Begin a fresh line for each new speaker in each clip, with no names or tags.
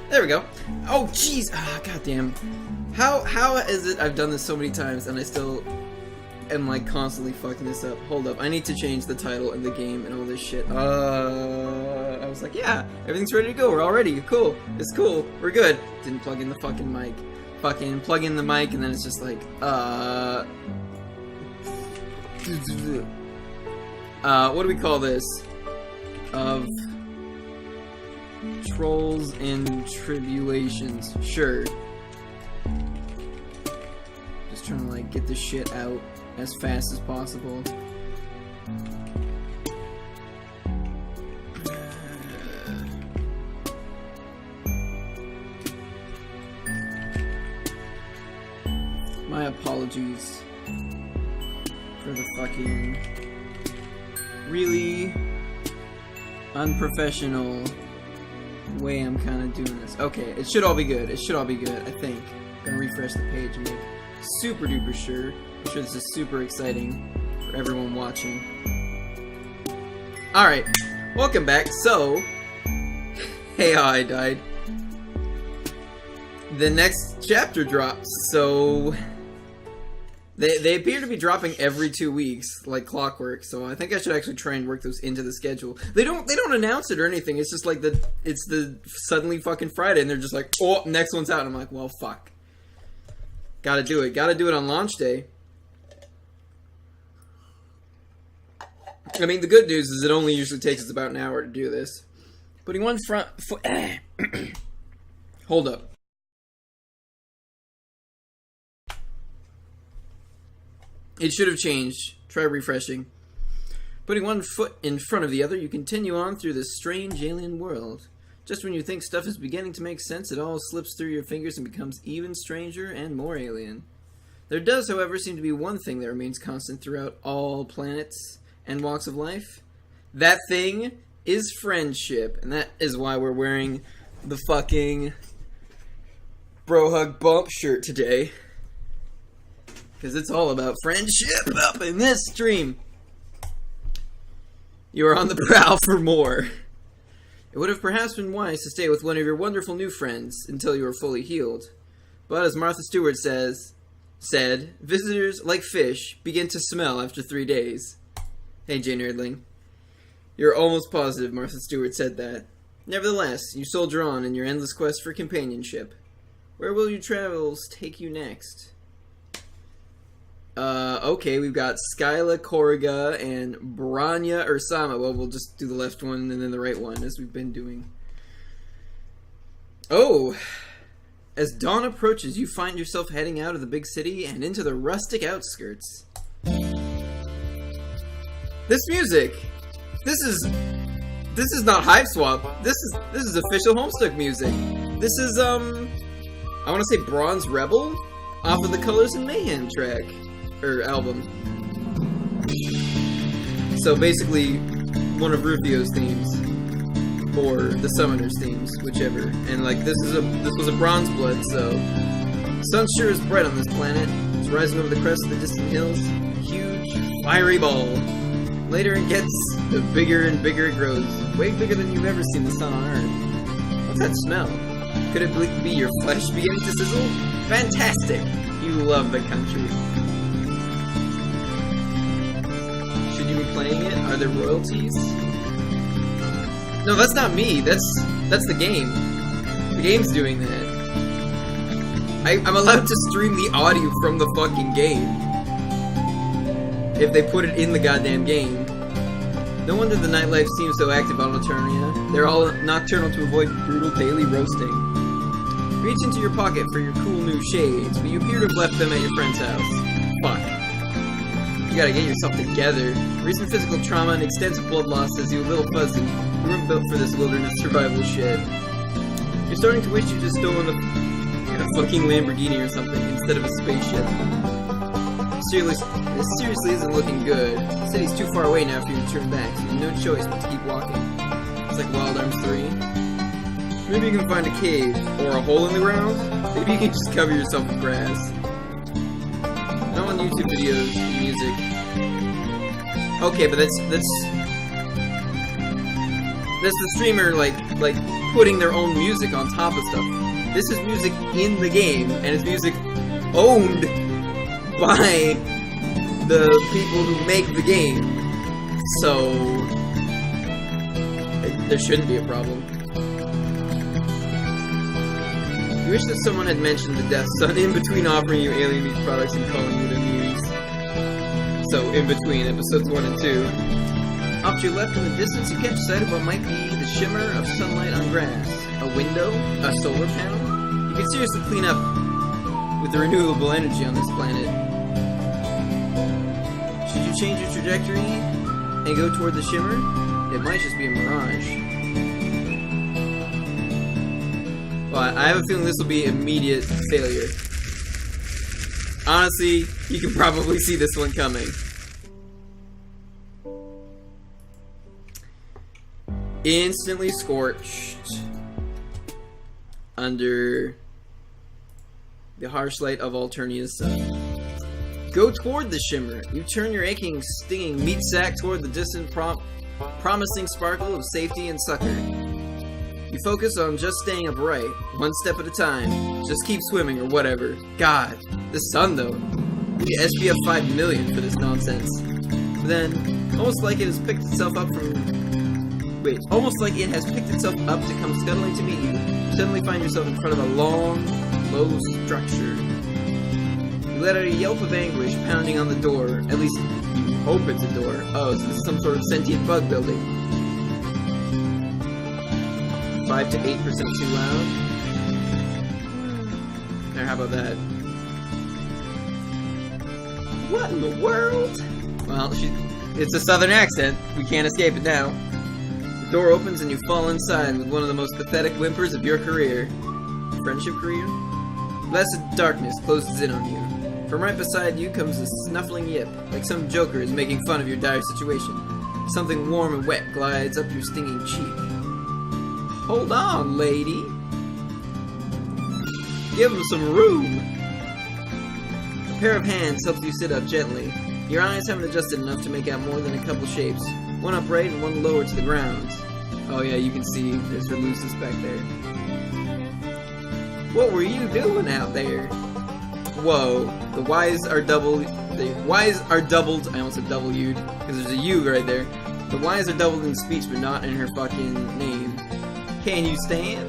There we go. Oh, jeez. Ah, goddamn. How is it I've done this so many times and I still am, like, constantly fucking this up? Hold up. I need to change the title and the game and all this shit. I was like, yeah, everything's ready to go. We're all ready. Cool. It's cool. We're good. Didn't plug in the fucking mic. Fucking plug in the mic and then it's just like, what do we call this? Of trolls and tribulations. Sure. Just trying to, like, get this shit out as fast as possible. My apologies for the fucking really unprofessional way I'm kind of doing this. Okay, it should all be good. It should all be good, I think. I'm gonna refresh the page and make super duper sure. I'm sure this is super exciting for everyone watching. Alright, welcome back. So, hey, I died. The next chapter drops, so they appear to be dropping every 2 weeks, like clockwork. So I think I should actually try and work those into the schedule. They don't announce it or anything. It's just like it's the suddenly fucking Friday, and they're just like, oh, next one's out. And I'm like, well, fuck. Gotta do it. Gotta do it on launch day. I mean, the good news is it only usually takes us about an hour to do this. Putting one front foot. Hold up. It should have changed. Try refreshing. Putting one foot in front of the other, you continue on through this strange alien world. Just when you think stuff is beginning to make sense, it all slips through your fingers and becomes even stranger and more alien. There does, however, seem to be one thing that remains constant throughout all planets and walks of life. That thing is friendship, and that is why we're wearing the fucking Bro Hug Bump shirt today. Because it's all about friendship up in this stream. You are on the prowl for more. It would have perhaps been wise to stay with one of your wonderful new friends until you are fully healed. But as Martha Stewart said, visitors, like fish, begin to smell after 3 days. Hey, Jay Nerdling. You're almost positive Martha Stewart said that. Nevertheless, you soldier on in your endless quest for companionship. Where will your travels take you next? Okay, we've got Skyla Korriga and Branya Ursama. Well, we'll just do the left one and then the right one, as we've been doing. Oh! As dawn approaches, you find yourself heading out of the big city and into the rustic outskirts. This music! This is not Hiveswap. This is official Homestuck music. This is, I want to say Bronze Rebel off of the Colors and Mayhem track. Or album. So basically, one of Rufio's themes, or the Summoner's themes, whichever. And like this was a Bronze Blood, so sun sure is bright on this planet. It's rising over the crest of the distant hills, huge, fiery ball. Later it gets, the bigger and bigger it grows, way bigger than you've ever seen the sun on Earth. What's that smell? Could it be your flesh beginning to sizzle? Fantastic! You love the country. Should you be playing it? Are there royalties? No, that's not me. That's the game. The game's doing that. I'm allowed to stream the audio from the fucking game. If they put it in the goddamn game. No wonder the nightlife seems so active on Eternia. They're all nocturnal to avoid brutal daily roasting. Reach into your pocket for your cool new shades, but you appear to have left them at your friend's house. Fuck. You gotta get yourself together. Recent physical trauma and extensive blood loss has you a little fuzzy. You weren't built for this wilderness survival shit. You're starting to wish you just stolen a fucking Lamborghini or something instead of a spaceship. This seriously isn't looking good. The city's too far away now for you to turn back, so you have no choice but to keep walking. It's like Wild Arms 3. Maybe you can find a cave, or a hole in the ground. Maybe you can just cover yourself with grass. Not on YouTube videos and music. Okay, but that's that's the streamer like putting their own music on top of stuff. This is music in the game, and it's music owned by the people who make the game. So there shouldn't be a problem. You wish that someone had mentioned the Death Sun in between offering you alien meat products and calling you the muse. So, in between episodes 1 and 2. Off to your left in the distance, you catch sight of what might be the shimmer of sunlight on grass. A window? A solar panel? You can seriously clean up with the renewable energy on this planet. Should you change your trajectory and go toward the shimmer? It might just be a mirage. Well, I have a feeling this will be immediate failure. Honestly, you can probably see this one coming. Instantly scorched under the harsh light of Alternia's sun. Go toward the shimmer. You turn your aching, stinging meat sack toward the distant, promising sparkle of safety and succor. You focus on just staying upright, one step at a time. Just keep swimming or whatever. God, the sun though. We get SPF 5 million for this nonsense. But then, almost like it has picked itself up almost like it has picked itself up to come scuttling to meet you. You suddenly find yourself in front of a long, low structure. You let out a yelp of anguish pounding on the door. At least, you hope it's a door. Oh, so this is some sort of sentient bug building. 5 to 8% too loud. There, how about that? What in the world? Well, it's a southern accent. We can't escape it now. The door opens and you fall inside with one of the most pathetic whimpers of your career. Friendship career? Blessed darkness closes in on you. From right beside you comes a snuffling yip, like some joker is making fun of your dire situation. Something warm and wet glides up your stinging cheek. Hold on, lady. Give him some room. A pair of hands helps you sit up gently. Your eyes haven't adjusted enough to make out more than a couple shapes. One upright and one lower to the ground. Oh yeah, you can see there's her Lucis back there. What were you doing out there? Whoa, the Y's are doubled. The Y's are doubled. I almost said W'd because there's a U right there. The Y's are doubled in speech, but not in her fucking name. Can you stand?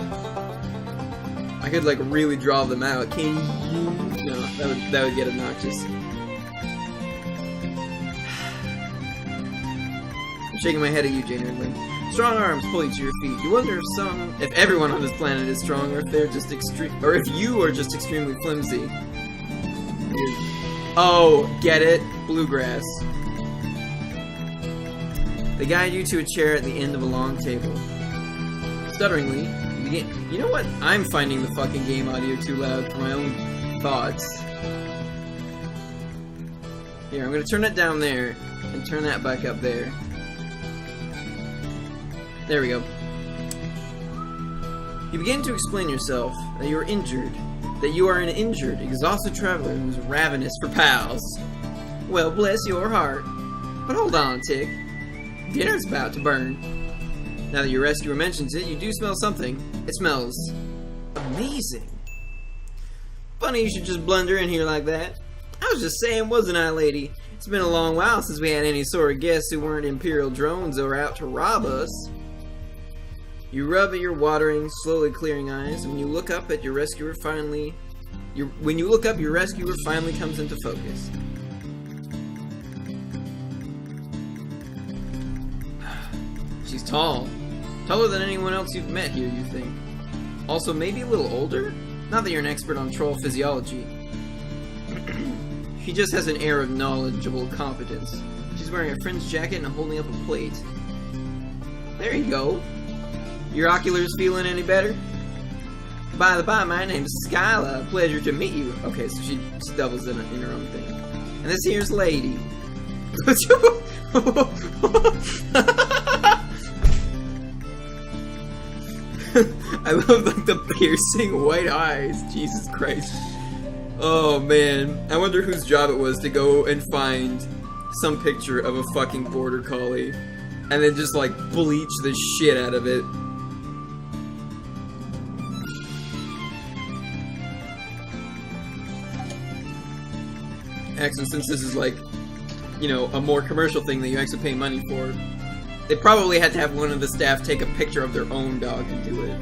I could like really draw them out. Can you? No, that would get obnoxious. I'm shaking my head at you, Jane Ridley. Strong arms pull you to your feet. You wonder if everyone on this planet is strong, or if they're just if you are just extremely flimsy. Oh, get it? Bluegrass. They guide you to a chair at the end of a long table. Stutteringly, you begin. You know what? I'm finding the fucking game audio too loud for my own thoughts. Here, I'm gonna turn it down there and turn that back up there. There we go. You begin to explain yourself, that you are injured, that you are an injured, exhausted traveler who's ravenous for pals. Well, bless your heart. But hold on, Tick. Dinner's about to burn. Now that your rescuer mentions it, you do smell something. It smells amazing. Funny you should just blunder in here like that. I was just saying, wasn't I, lady? It's been a long while since we had any sort of guests who weren't Imperial drones or out to rob us. You rub at your watering, slowly clearing eyes, and when you look up at your rescuer finally... your rescuer finally comes into focus. She's tall. Taller than anyone else you've met here, you think. Also, maybe a little older? Not that you're an expert on troll physiology. She just has an air of knowledgeable competence. She's wearing a fringed jacket and holding up a plate. There you go. Your oculars feeling any better? By the by, my name's Skyla. Pleasure to meet you. Okay, so she doubles in her own thing. And this here's Lady. I love like the piercing white eyes. Jesus Christ. Oh man. I wonder whose job it was to go and find some picture of a fucking border collie and then just like bleach the shit out of it. Actually, since this is like, you know, a more commercial thing that you actually pay money for, they probably had to have one of the staff take a picture of their own dog and do it.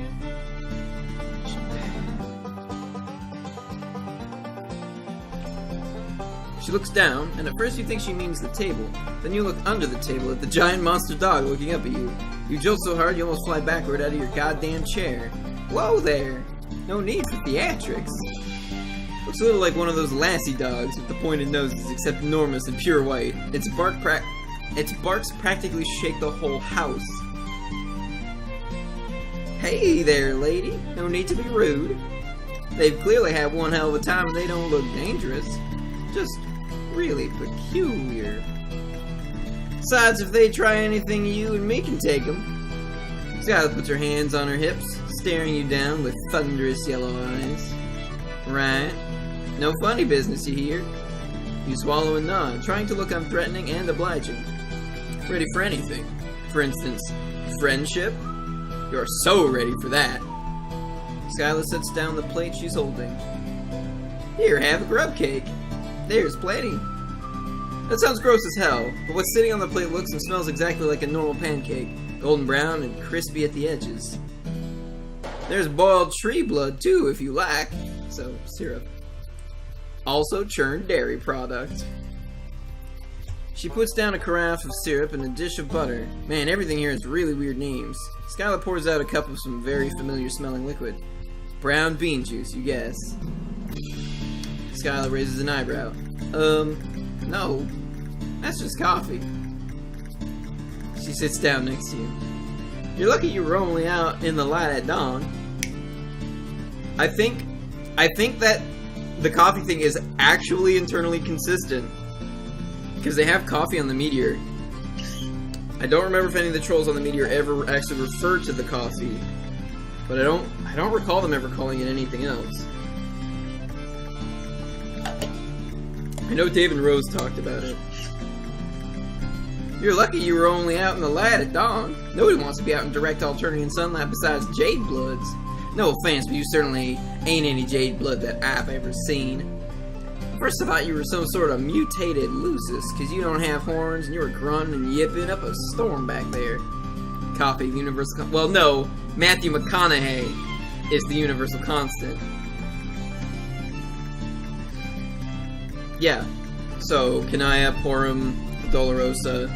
She looks down, and at first you think she means the table. Then you look under the table at the giant monster dog looking up at you. You jolt so hard you almost fly backward out of your goddamn chair. Whoa there! No need for theatrics. Looks a little like one of those lassie dogs with the pointed noses, except enormous and pure white. Its barks practically shake the whole house. Hey there, lady. No need to be rude. They've clearly had one hell of a time and they don't look dangerous. Just really peculiar. Besides, if they try anything, you and me can take them. Skylar puts her hands on her hips, staring you down with thunderous yellow eyes. Right. No funny business, you hear? You swallow and nod, trying to look unthreatening and obliging. Ready for anything. For instance, friendship? You're so ready for that. Skylar sets down the plate she's holding. Here, have a grub cake. There's plenty. That sounds gross as hell, but what's sitting on the plate looks and smells exactly like a normal pancake. Golden brown and crispy at the edges. There's boiled tree blood too, if you like. So, syrup. Also churned dairy product. She puts down a carafe of syrup and a dish of butter. Man, everything here has really weird names. Skylar pours out a cup of some very familiar smelling liquid. Brown bean juice, you guess. Skylar raises an eyebrow. No. That's just coffee. She sits down next to you. You're lucky you were only out in the light at dawn. I think that the coffee thing is actually internally consistent. Because they have coffee on the Meteor. I don't remember if any of the trolls on the Meteor ever actually refer to the coffee. But I don't recall them ever calling it anything else. I know Dave and Rose talked about it. You're lucky you were only out in the light at dawn. Nobody wants to be out in direct alternating sunlight besides Jade Bloods. No offense, but you certainly ain't any Jade Blood that I've ever seen. First I thought you were some sort of mutated Lucis, because you don't have horns and you were grunting and yipping up a storm back there. Copy of Universal well, no, Matthew McConaughey is the Universal Constant. Yeah, so Kanaya, Porum, Dolorosa,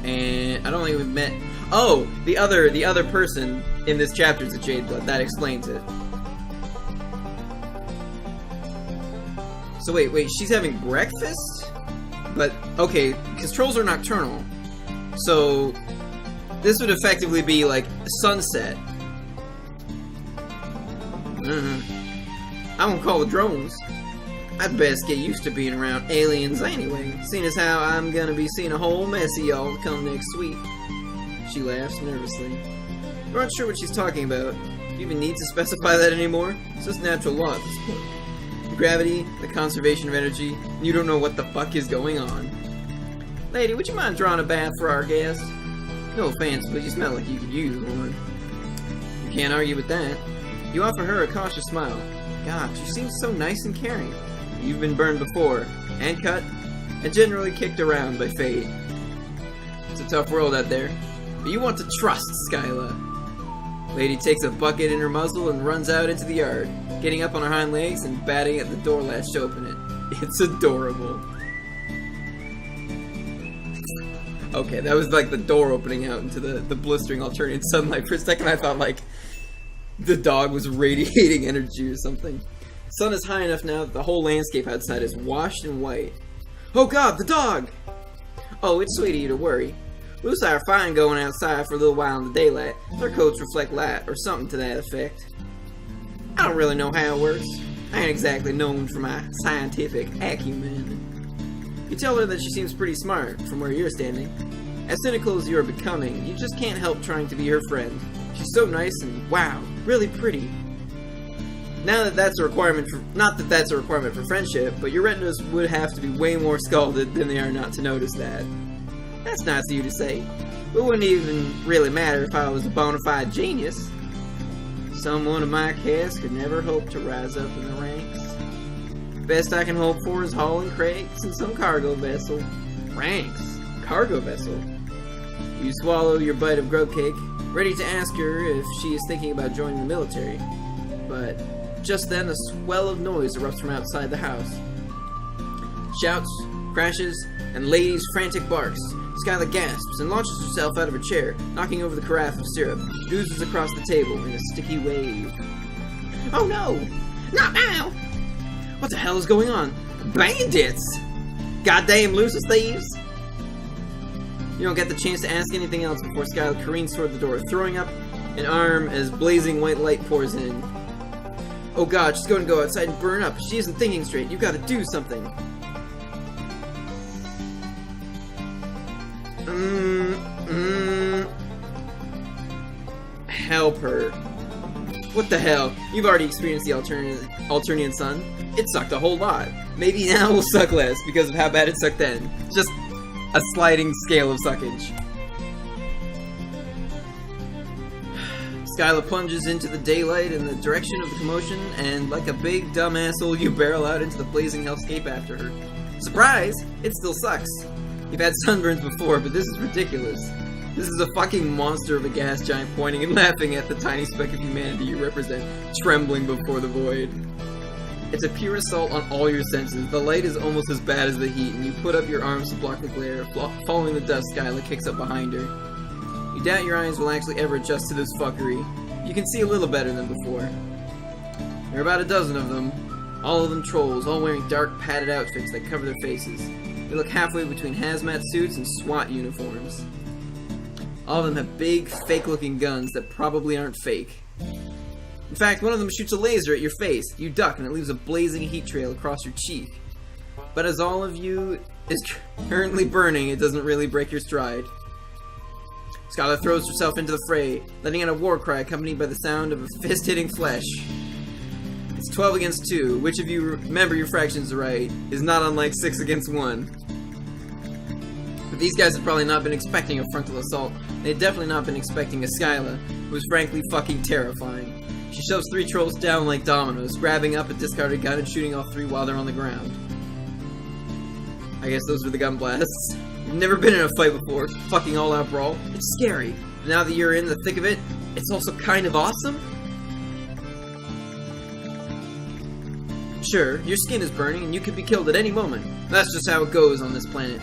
and I don't think we've met. Oh, the other person in this chapter is a Jade Blood. That explains it. So wait, she's having breakfast? But, okay, because trolls are nocturnal. So, this would effectively be like sunset. I won't call the drones. I'd best get used to being around aliens anyway, seeing as how I'm gonna be seeing a whole mess of y'all come next week. She laughs nervously. We're not sure what she's talking about. Do you even need to specify that anymore? It's just natural law at this point. The gravity, the conservation of energy, and you don't know what the fuck is going on. Lady, would you mind drawing a bath for our guest? No offense, but you smell like you could use one. You can't argue with that. You offer her a cautious smile. God, she seems so nice and caring. You've been burned before, and cut, and generally kicked around by fate. It's a tough world out there, but you want to trust Skyla. Lady takes a bucket in her muzzle and runs out into the yard, getting up on her hind legs and batting at the door latch to open it. It's adorable. Okay, that was like the door opening out into the blistering alternating sunlight. For a second I thought like the dog was radiating energy or something. The sun is high enough now that the whole landscape outside is washed in white. Oh god, the dog! Oh, it's sweet of you to worry. Lucy are fine going outside for a little while in the daylight. Their coats reflect light, or something to that effect. I don't really know how it works. I ain't exactly known for my scientific acumen. You tell her that she seems pretty smart, from where you're standing. As cynical as you are becoming, you just can't help trying to be her friend. She's so nice and, wow, really pretty. Now that that's a requirement for, not that that's a requirement for friendship, but your retinas would have to be way more scalded than they are not to notice that. That's nice of you to say. It wouldn't even really matter if I was a bona fide genius. Someone of my caste could never hope to rise up in the ranks. Best I can hope for is hauling crates in some cargo vessel. Ranks? Cargo vessel? You swallow your bite of grub cake, ready to ask her if she is thinking about joining the military. But just then a swell of noise erupts from outside the house. Shouts, crashes, and ladies' frantic barks. Skylar gasps and launches herself out of her chair, knocking over the carafe of syrup. It oozes across the table in a sticky wave. Oh no! Not now! What the hell is going on? Bandits! Goddamn loose thieves! You don't get the chance to ask anything else before Skylar careens toward the door, throwing up an arm as blazing white light pours in. Oh god, she's going to go outside and burn up. She isn't thinking straight. You've got to do something. Help her. What the hell? You've already experienced the Alternian sun. It sucked a whole lot. Maybe now will suck less because of how bad it sucked then. Just a sliding scale of suckage. Skyla plunges into the daylight in the direction of the commotion, and like a big dumb asshole, you barrel out into the blazing hellscape after her. Surprise! It still sucks. You've had sunburns before, but this is ridiculous. This is a fucking monster of a gas giant pointing and laughing at the tiny speck of humanity you represent, trembling before the void. It's a pure assault on all your senses. The light is almost as bad as the heat, and you put up your arms to block the glare. Following the dust, Skyla kicks up behind her. You doubt your eyes will actually ever adjust to this fuckery. You can see a little better than before. There are about a dozen of them. All of them trolls, all wearing dark padded outfits that cover their faces. They look halfway between hazmat suits and SWAT uniforms. All of them have big, fake-looking guns that probably aren't fake. In fact, one of them shoots a laser at your face. You duck, and it leaves a blazing heat trail across your cheek. But as all of you is currently burning, it doesn't really break your stride. Skylar throws herself into the fray, letting out a war cry accompanied by the sound of a fist hitting flesh. It's 12 against 2. Which of you remember your fractions right is not unlike 6 against 1. But these guys have probably not been expecting a frontal assault. They've definitely not been expecting a Skyla, who is frankly fucking terrifying. She shoves 3 trolls down like dominoes, grabbing up a discarded gun and shooting all 3 while they're on the ground. I guess those were the gun blasts. You've never been in a fight before, fucking all-out brawl. It's scary. But now that you're in the thick of it, it's also kind of awesome. Sure, your skin is burning and you could be killed at any moment. That's just how it goes on this planet.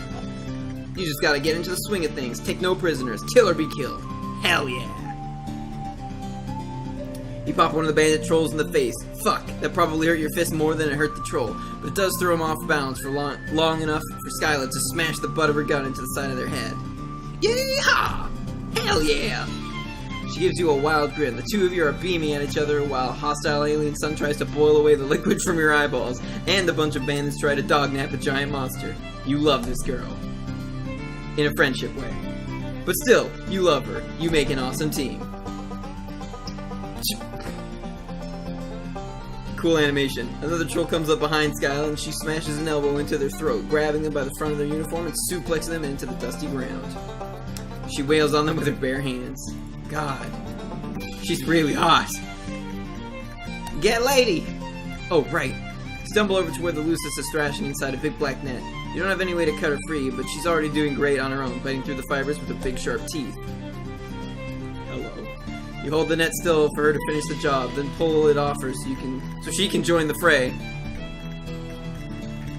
You just gotta get into the swing of things, take no prisoners, kill or be killed. Hell yeah. You pop one of the bandit trolls in the face. Fuck, that probably hurt your fist more than it hurt the troll, but it does throw him off balance for long enough for Skyla to smash the butt of her gun into the side of their head. Yeehaw! Hell yeah! She gives you a wild grin. The two of you are beaming at each other while hostile alien sun tries to boil away the liquid from your eyeballs, and a bunch of bandits try to dognap a giant monster. You love this girl. In a friendship way. But still, you love her. You make an awesome team. Cool animation. Another troll comes up behind Skyla and she smashes an elbow into their throat, grabbing them by the front of their uniform and suplexing them into the dusty ground. She wails on them with her bare hands. God. She's really hot. Get lady! Oh, right. Stumble over to where the Lucis is thrashing inside a big black net. You don't have any way to cut her free, but she's already doing great on her own, biting through the fibers with her big sharp teeth. Hello. You hold the net still for her to finish the job, then pull it off her so she can join the fray.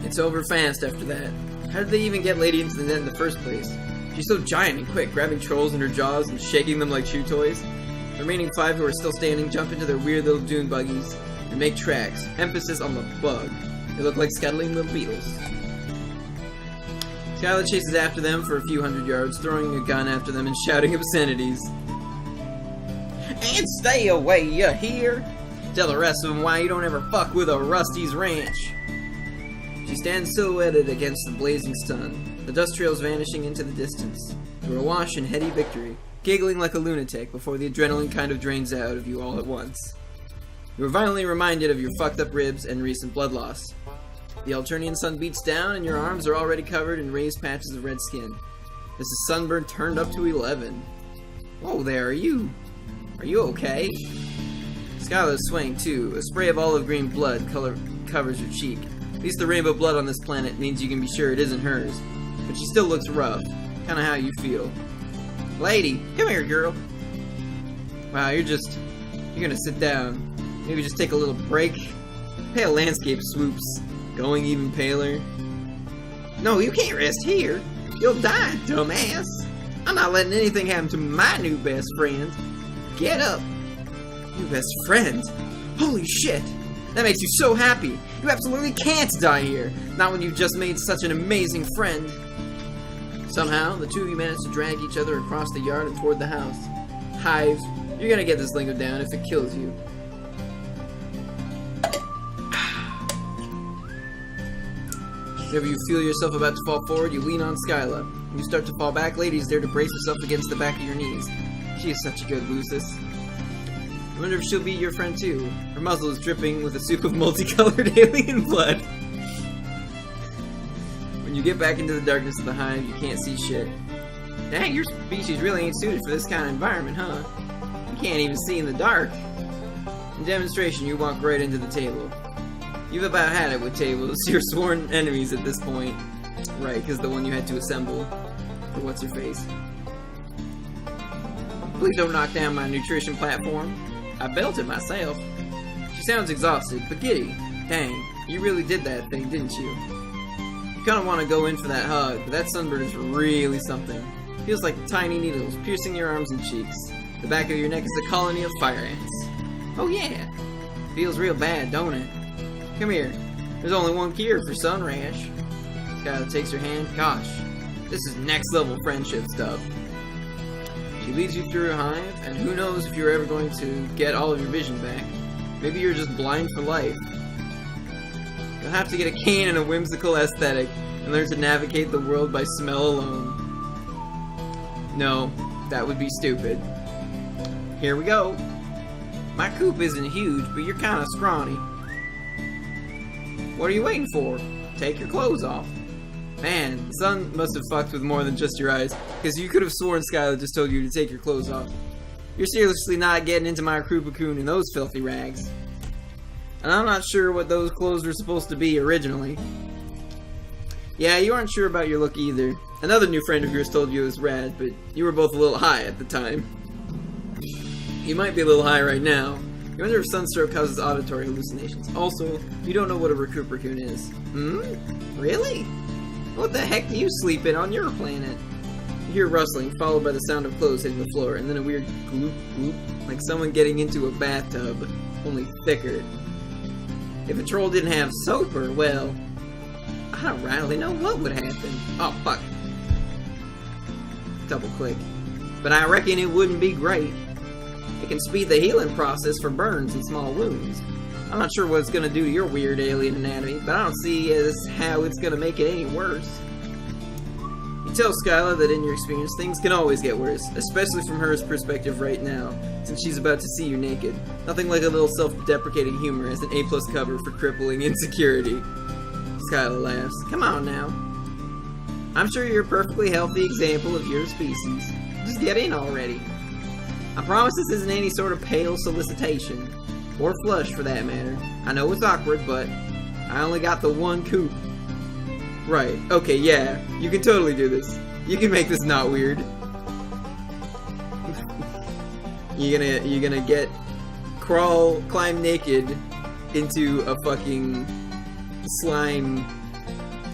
It's over fast after that. How did they even get Lady into the net in the first place? She's so giant and quick, grabbing trolls in her jaws and shaking them like chew toys. The remaining 5 who are still standing jump into their weird little dune buggies and make tracks. Emphasis on the bug. They look like scuttling little beetles. Skyla chases after them for a few hundred yards, throwing a gun after them and shouting obscenities. And stay away, you hear? Tell the rest of them why you don't ever fuck with a Rusty's ranch. She stands silhouetted against the blazing sun, the dust trails vanishing into the distance. You're awash in heady victory, giggling like a lunatic before the adrenaline kind of drains out of you all at once. You are violently reminded of your fucked up ribs and recent blood loss. The Alternian sun beats down and your arms are already covered in raised patches of red skin. This is Sunburn turned up to 11. Whoa there, are you okay? Skylar's swaying too. A spray of olive green blood covers her cheek. At least the rainbow blood on this planet means you can be sure it isn't hers. But she still looks rough. Kinda how you feel. Lady, come here, girl. Wow, you're gonna sit down. Maybe just take a little break. Pale landscape swoops. Going even paler. No, you can't rest here. You'll die, dumbass. I'm not letting anything happen to my new best friend. Get up. New best friend? Holy shit. That makes you so happy. You absolutely can't die here. Not when you've just made such an amazing friend. Somehow, the two of you manage to drag each other across the yard and toward the house. Hives, you're gonna get this lingo down if it kills you. Whenever you feel yourself about to fall forward, you lean on Skyla. When you start to fall back, Lady's there to brace herself against the back of your knees. She is such a good Lucis. I wonder if she'll be your friend too. Her muzzle is dripping with a soup of multicolored alien blood. When you get back into the darkness of the hive, you can't see shit. Dang, your species really ain't suited for this kind of environment, huh? You can't even see in the dark. In demonstration, you walk right into the table. You've about had it with tables. You're sworn enemies at this point. Right, because the one you had to assemble for what's-her-face. Please don't knock down my nutrition platform. I built it myself. She sounds exhausted, but giddy. Dang, you really did that thing, didn't you? You kind of want to go in for that hug, but that sunburn is really something. Feels like tiny needles piercing your arms and cheeks. The back of your neck is a colony of fire ants. Oh yeah. Feels real bad, don't it? Come here. There's only one cure for sun rash. Skylar takes her hand. Gosh, this is next level friendship stuff. She leads you through a hive, and who knows if you're ever going to get all of your vision back. Maybe you're just blind for life. You'll have to get a cane and a whimsical aesthetic, and learn to navigate the world by smell alone. No, that would be stupid. Here we go. My coop isn't huge, but you're kinda scrawny. What are you waiting for? Take your clothes off. Man, the sun must have fucked with more than just your eyes, because you could have sworn Skylar just told you to take your clothes off. You're seriously not getting into my cocoon in those filthy rags. And I'm not sure what those clothes were supposed to be originally. Yeah, you aren't sure about your look either. Another new friend of yours told you it was rad, but you were both a little high at the time. You might be a little high right now. You wonder if sunstroke causes auditory hallucinations. Also, you don't know what a raccoon is. Really? What the heck do you sleep in on your planet? You hear rustling, followed by the sound of clothes hitting the floor, and then a weird gloop gloop, like someone getting into a bathtub, only thicker. If a troll didn't have soap, well, I don't really know what would happen. Oh, fuck. Double click. But I reckon it wouldn't be great. It can speed the healing process for burns and small wounds. I'm not sure what it's gonna do to your weird alien anatomy, but I don't see as how it's gonna make it any worse. You tell Skyla that in your experience, things can always get worse, especially from her perspective right now, since she's about to see you naked. Nothing like a little self-deprecating humor as an A+ cover for crippling insecurity. Skyla laughs. Come on now. I'm sure you're a perfectly healthy example of your species. Just get in already. I promise this isn't any sort of pale solicitation. Or flush, for that matter. I know it's awkward, but I only got the one coop. Right, okay, yeah. You can totally do this. You can make this not weird. You're gonna climb naked into a fucking slime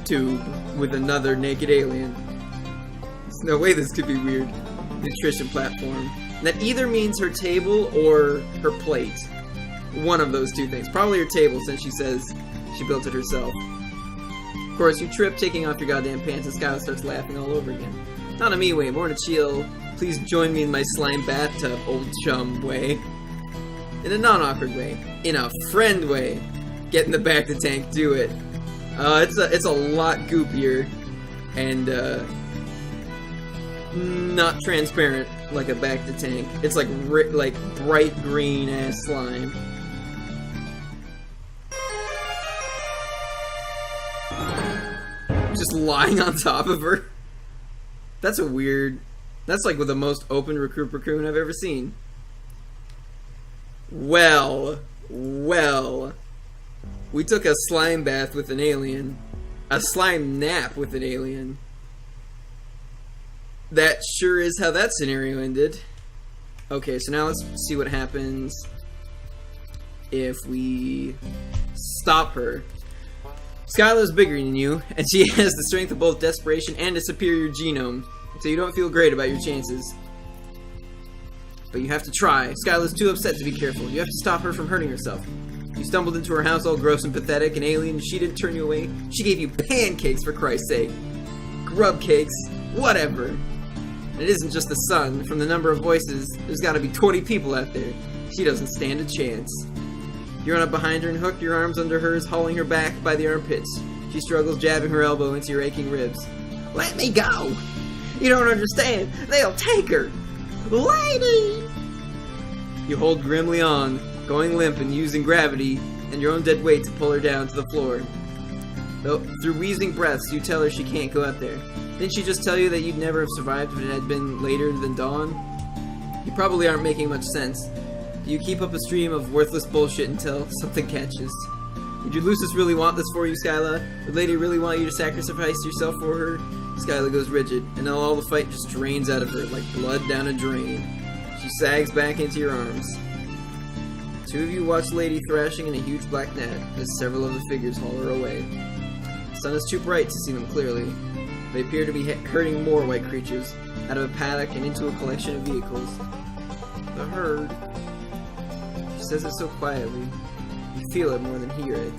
tube with another naked alien. There's no way this could be weird. Nutrition platform. That either means her table or her plate. One of those two things. Probably her table, since she says she built it herself. Of course, you trip taking off your goddamn pants and Skylar starts laughing all over again. Not a me way, more in a chill, please join me in my slime bathtub, old chum way. In a non-awkward way. In a friend way. Get in the back of the tank, do it. It's a lot goopier. And, not transparent like a back to tank. It's like bright green ass slime. Just lying on top of her. That's a weird... That's like with the most open raccoon I've ever seen. Well. We took a slime bath with an alien. A slime nap with an alien. That sure is how that scenario ended. Okay, so now let's see what happens if we stop her. Skylar's bigger than you, and she has the strength of both desperation and a superior genome, so you don't feel great about your chances. But you have to try. Skylar's too upset to be careful. You have to stop her from hurting herself. You stumbled into her house all gross and pathetic, an alien, and she didn't turn you away. She gave you pancakes, for Christ's sake. Grub cakes, whatever. And it isn't just the sun. From the number of voices, there's gotta be 20 people out there. She doesn't stand a chance. You run up behind her and hook your arms under hers, hauling her back by the armpits. She struggles, jabbing her elbow into your aching ribs. Let me go! You don't understand. They'll take her! Lady! You hold grimly on, going limp and using gravity and your own dead weight to pull her down to the floor. Though, through wheezing breaths, you tell her she can't go out there. Didn't she just tell you that you'd never have survived if it had been later than dawn? You probably aren't making much sense. You keep up a stream of worthless bullshit until something catches. Would your Lucis really want this for you, Skyla? Would Lady really want you to sacrifice yourself for her? Skyla goes rigid, and now all the fight just drains out of her like blood down a drain. She sags back into your arms. Two of you watch Lady thrashing in a huge black net as several of the figures haul her away. The sun is too bright to see them clearly. They appear to be herding more white creatures out of a paddock and into a collection of vehicles. The herd. She says it so quietly. You feel it more than hear it.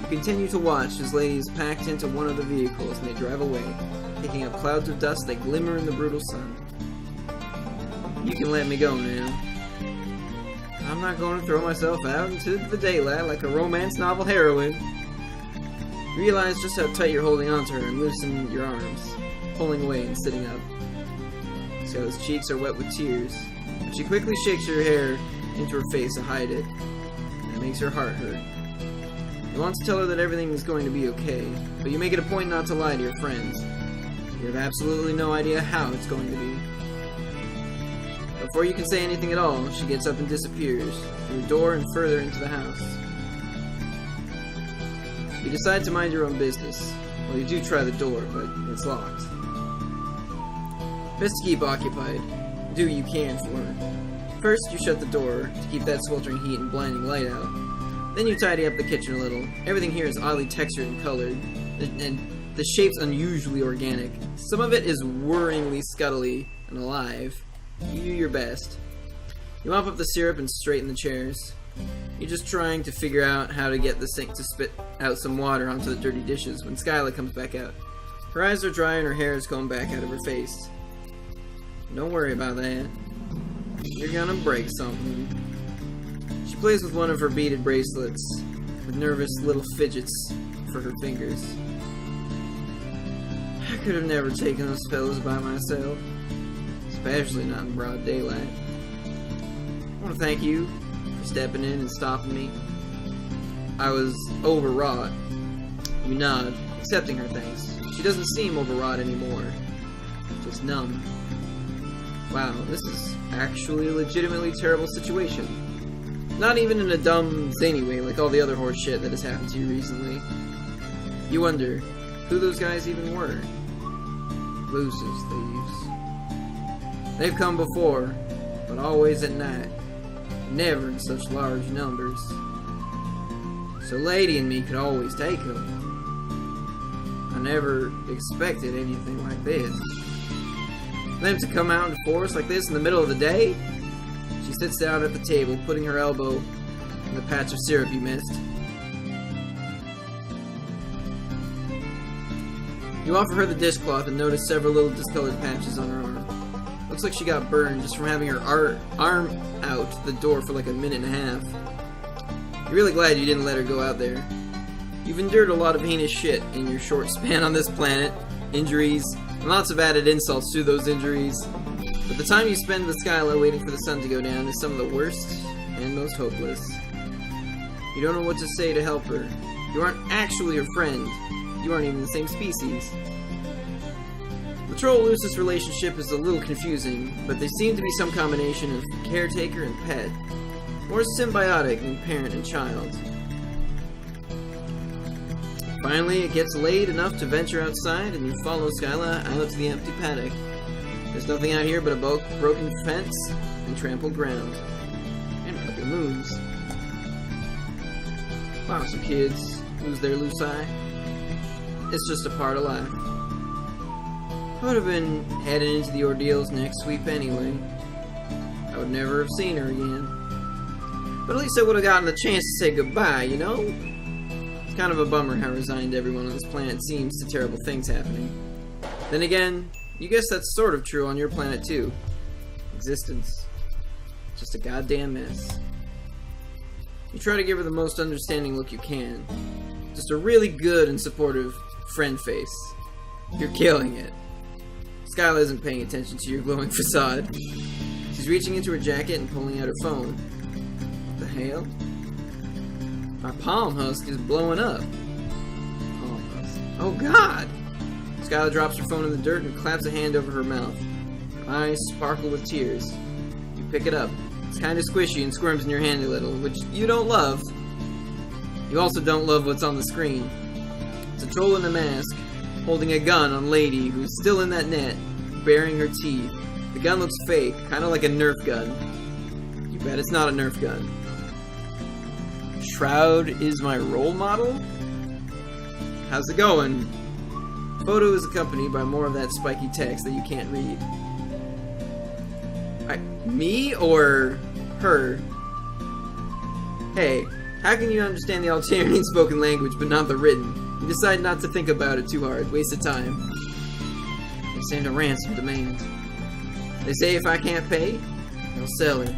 You continue to watch as Lady is packed into one of the vehicles and they drive away, picking up clouds of dust that glimmer in the brutal sun. You can let me go now. I'm not going to throw myself out into the daylight like a romance novel heroine. Realize just how tight you're holding onto her and loosen your arms, pulling away and sitting up. Skyla's cheeks are wet with tears, but she quickly shakes her hair into her face to hide it, and it makes her heart hurt. You want to tell her that everything is going to be okay, but you make it a point not to lie to your friends. You have absolutely no idea how it's going to be. Before you can say anything at all, she gets up and disappears, through a door and further into the house. You decide to mind your own business. Well, you do try the door, but it's locked. Best to keep occupied. Do what you can for her. First, you shut the door to keep that sweltering heat and blinding light out. Then you tidy up the kitchen a little. Everything here is oddly textured and colored, and the shape's unusually organic. Some of it is worryingly scuttly and alive. You do your best. You mop up the syrup and straighten the chairs. You're just trying to figure out how to get the sink to spit out some water onto the dirty dishes when Skyla comes back out. Her eyes are dry and her hair is going back out of her face. Don't worry about that. You're gonna break something. She plays with one of her beaded bracelets, with nervous little fidgets for her fingers. I could have never taken those pills by myself, especially not in broad daylight. I want to thank you for stepping in and stopping me. I was overwrought. You nod, accepting her thanks. She doesn't seem overwrought anymore, just numb. Wow, this is actually a legitimately terrible situation. Not even in a dumb, zany way like all the other horse shit that has happened to you recently. You wonder who those guys even were. Lucis thieves. They've come before, but always at night. Never in such large numbers. So Lady and me could always take them. I never expected anything like this. Them to come out in force like this in the middle of the day? She sits down at the table, putting her elbow in the patch of syrup you missed. You offer her the dishcloth and notice several little discolored patches on her arm. Looks like she got burned just from having her arm out the door for like a minute and a half. You're really glad you didn't let her go out there. You've endured a lot of heinous shit in your short span on this planet. Injuries, and lots of added insults to those injuries. But the time you spend with Skyla waiting for the sun to go down is some of the worst and most hopeless. You don't know what to say to help her. You aren't actually her friend. You aren't even the same species. The troll-Lucis relationship is a little confusing, but they seem to be some combination of caretaker and pet. More symbiotic than parent and child. Finally, it gets late enough to venture outside, and you follow Skyla out to the empty paddock. There's nothing out here but a broken fence and trampled ground. And a couple moons. Wow, some kids lose their Luci. It's just a part of life. I would have been heading into the ordeal's next sweep anyway. I would never have seen her again. But at least I would have gotten the chance to say goodbye, you know? It's kind of a bummer how resigned everyone on this planet seems to terrible things happening. Then again, you guess that's sort of true on your planet too. Existence. Just a goddamn mess. You try to give her the most understanding look you can. Just a really good and supportive friend face. You're killing it. Skyla isn't paying attention to your glowing facade. She's reaching into her jacket and pulling out her phone. What the hell? My palm husk is blowing up. Palm husk. Oh god! Skyla drops her phone in the dirt and claps a hand over her mouth. Her eyes sparkle with tears. You pick it up. It's kind of squishy and squirms in your hand a little, which you don't love. You also don't love what's on the screen. It's a troll in a mask, holding a gun on Lady, who's still in that net, baring her teeth. The gun looks fake, kind of like a Nerf gun. You bet it's not a Nerf gun. Shroud is my role model? How's it going? The photo is accompanied by more of that spiky text that you can't read. Me or her? Hey, how can you understand the Altarian spoken language but not the written? You decide not to think about it too hard, waste of time. They send a ransom demand. They say if I can't pay, they'll sell her.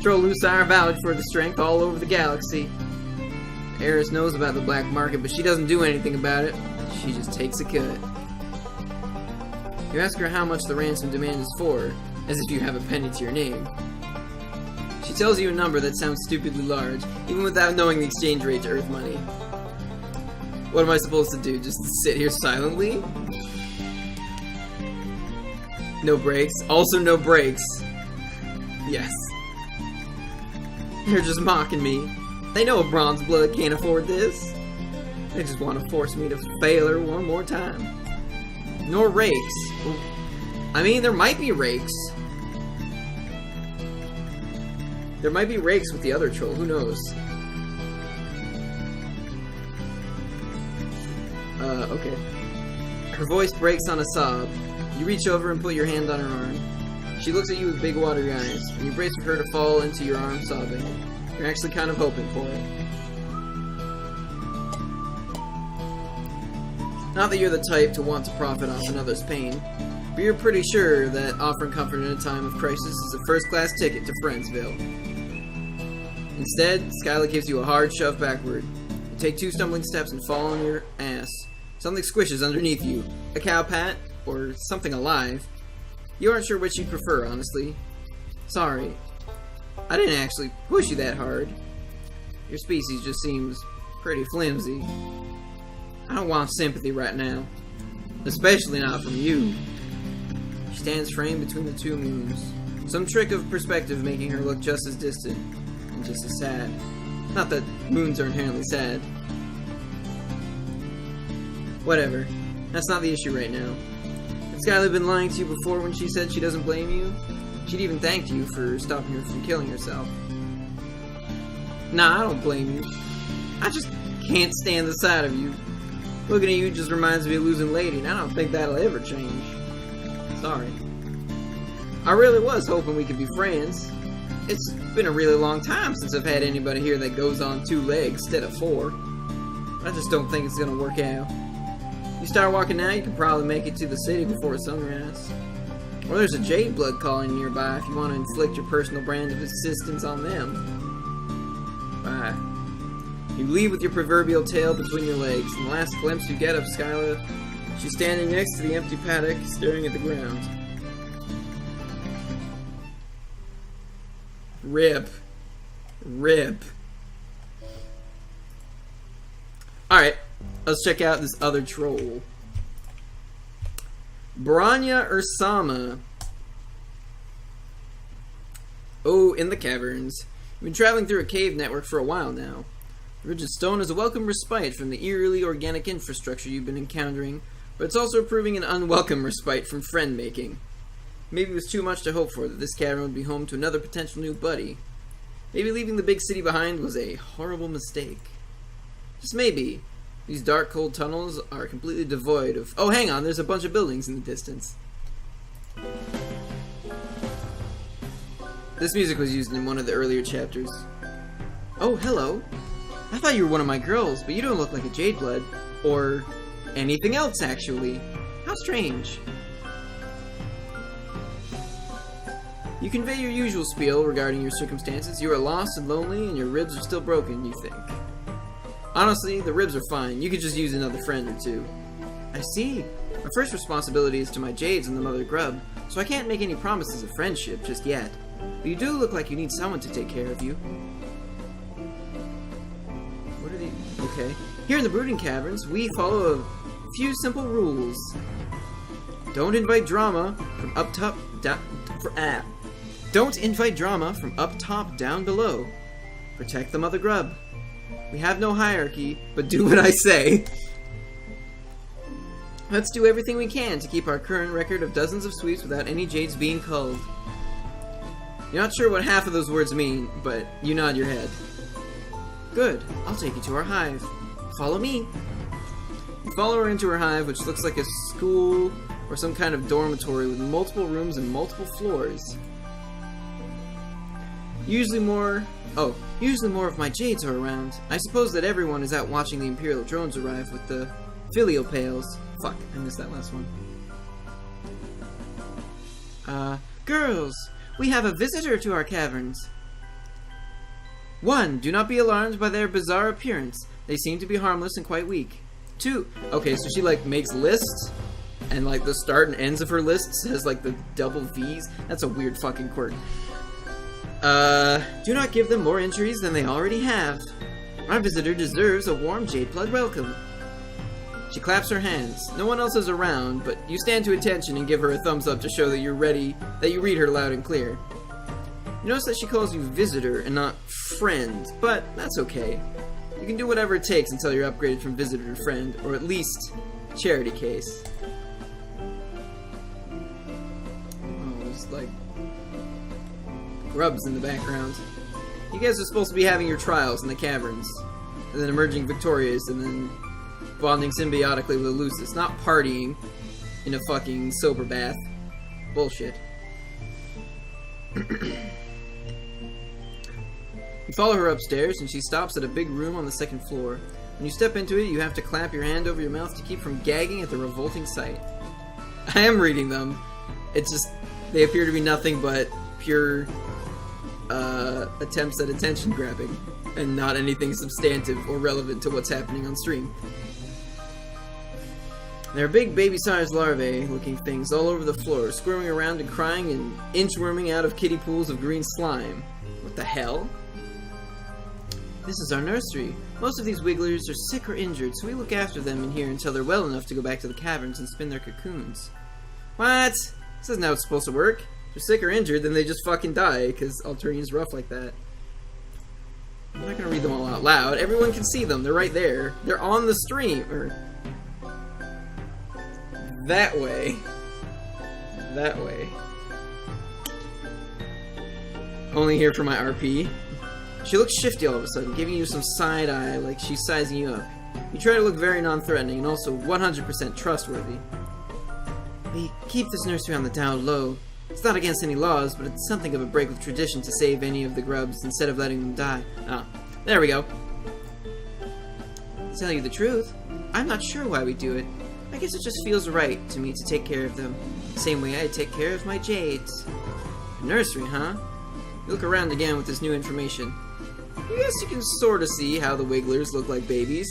Troll Luci are valid for the strength all over the galaxy. Eris knows about the black market, but she doesn't do anything about it. She just takes a cut. You ask her how much the ransom demand is for, as if you have a penny to your name. She tells you a number that sounds stupidly large, even without knowing the exchange rate to Earth money. What am I supposed to do? Just sit here silently? No breaks. Also no breaks. Yes. They're just mocking me. They know a bronze blood can't afford this. They just want to force me to fail her one more time. Nor rakes. I mean, there might be rakes. There might be rakes with the other troll, who knows? Okay. Her voice breaks on a sob. You reach over and put your hand on her arm. She looks at you with big watery eyes, and you brace for her to fall into your arm sobbing. You're actually kind of hoping for it. Not that you're the type to want to profit off another's pain, but you're pretty sure that offering comfort in a time of crisis is a first-class ticket to Friendsville. Instead, Skyla gives you a hard shove backward. You take 2 stumbling steps and fall on your ass. Something squishes underneath you. A cow pat, or something alive. You aren't sure which you prefer, honestly. Sorry. I didn't actually push you that hard. Your species just seems pretty flimsy. I don't want sympathy right now. Especially not from you. She stands framed between the 2 moons. Some trick of perspective making her look just as distant. And just as sad. Not that moons are inherently sad. Whatever. That's not the issue right now. Had Skyla been lying to you before when she said she doesn't blame you? She'd even thanked you for stopping her from killing herself. Nah, I don't blame you. I just can't stand the sight of you. Looking at you just reminds me of losing Lady, and I don't think that'll ever change. Sorry. I really was hoping we could be friends. It's been a really long time since I've had anybody here that goes on 2 legs instead of 4. I just don't think it's gonna work out. You start walking now, you can probably make it to the city before sunrise. Or there's a Jade Blood calling nearby if you want to inflict your personal brand of assistance on them. Bye. You leave with your proverbial tail between your legs, and the last glimpse you get of Skyla, she's standing next to the empty paddock, staring at the ground. Rip. Rip. Alright, let's check out this other troll. Branya or Sama? Oh, in the caverns. We've been traveling through a cave network for a while now. The Ridge of Stone is a welcome respite from the eerily organic infrastructure you've been encountering, but it's also proving an unwelcome respite from friend-making. Maybe it was too much to hope for that this cavern would be home to another potential new buddy. Maybe leaving the big city behind was a horrible mistake. Just maybe. These dark, cold tunnels are completely devoid of... Oh, hang on, there's a bunch of buildings in the distance. This music was used in one of the earlier chapters. Oh, hello. I thought you were one of my girls, but you don't look like a Jadeblood. Or anything else, actually. How strange. You convey your usual spiel regarding your circumstances. You are lost and lonely, and your ribs are still broken, you think. Honestly, the ribs are fine. You could just use another friend or two. I see. My first responsibility is to my Jades and the Mother Grub, so I can't make any promises of friendship just yet. But you do look like you need someone to take care of you. What are they? Okay. Here in the Brooding Caverns, we follow a few simple rules. Don't invite drama from up top down. Don't invite drama from up top down below. Protect the Mother Grub. We have no hierarchy, but do what I say. Let's do everything we can to keep our current record of dozens of sweeps without any Jades being culled. You're not sure what half of those words mean, but you nod your head. Good. I'll take you to our hive. Follow me. You follow her into her hive, which looks like a school or some kind of dormitory with multiple rooms and multiple floors. Usually more of my Jades are around. I suppose that everyone is out watching the Imperial drones arrive with the filial pails. Fuck, I missed that last one. Girls, we have a visitor to our caverns. 1. Do not be alarmed by their bizarre appearance. They seem to be harmless and quite weak. 2. Okay, so she like makes lists, and like the start and ends of her lists has like the double V's. That's a weird fucking quirk. Do not give them more injuries than they already have. Our visitor deserves a warm Jadeblood welcome. She claps her hands. No one else is around, but you stand to attention and give her a thumbs up to show that you're ready, that you read her loud and clear. You notice that she calls you visitor and not friend, but that's okay. You can do whatever it takes until you're upgraded from visitor to friend, or at least charity case. Oh, there's like grubs in the background. You guys are supposed to be having your trials in the caverns, and then emerging victorious, and then bonding symbiotically with Lucis, not partying in a fucking sober bath. Bullshit. You follow her upstairs, and she stops at a big room on the 2nd floor. When you step into it, you have to clap your hand over your mouth to keep from gagging at the revolting sight. I am reading them. It's just, they appear to be nothing but pure attempts at attention grabbing, and not anything substantive or relevant to what's happening on stream. There are big baby-sized larvae-looking things all over the floor, squirming around and crying and inchworming out of kiddie pools of green slime. What the hell? This is our nursery. Most of these wigglers are sick or injured, so we look after them in here until they're well enough to go back to the caverns and spin their cocoons. What? This isn't how it's supposed to work. If they're sick or injured, then they just fucking die, because Alternia's rough like that. I'm not gonna read them all out loud. Everyone can see them. They're right there. They're on the stream. Or that way. That way. Only here for my RP. She looks shifty all of a sudden, giving you some side eye like she's sizing you up. You try to look very non-threatening and also 100% trustworthy. We keep this nursery on the down low. It's not against any laws, but it's something of a break with tradition to save any of the grubs instead of letting them die. Ah, there we go. To tell you the truth, I'm not sure why we do it. I guess it just feels right to me to take care of them. Same way I take care of my Jades. A nursery, huh? You look around again with this new information. I guess you can sort of see how the wigglers look like babies.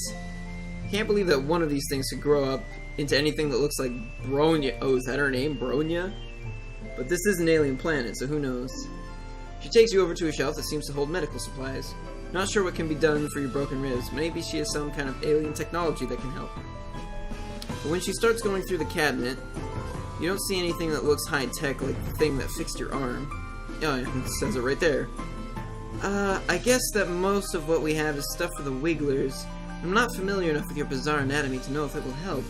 Can't believe that one of these things could grow up into anything that looks like Bronya. Oh, is that her name? Bronya? But this is an alien planet, so who knows? She takes you over to a shelf that seems to hold medical supplies. Not sure what can be done for your broken ribs. Maybe she has some kind of alien technology that can help. But when she starts going through the cabinet, You don't see anything that looks high-tech like the thing that fixed your arm. Oh, yeah, it says it right there. I guess that most of what we have is stuff for the Wigglers. I'm not familiar enough with your bizarre anatomy to know if it will help.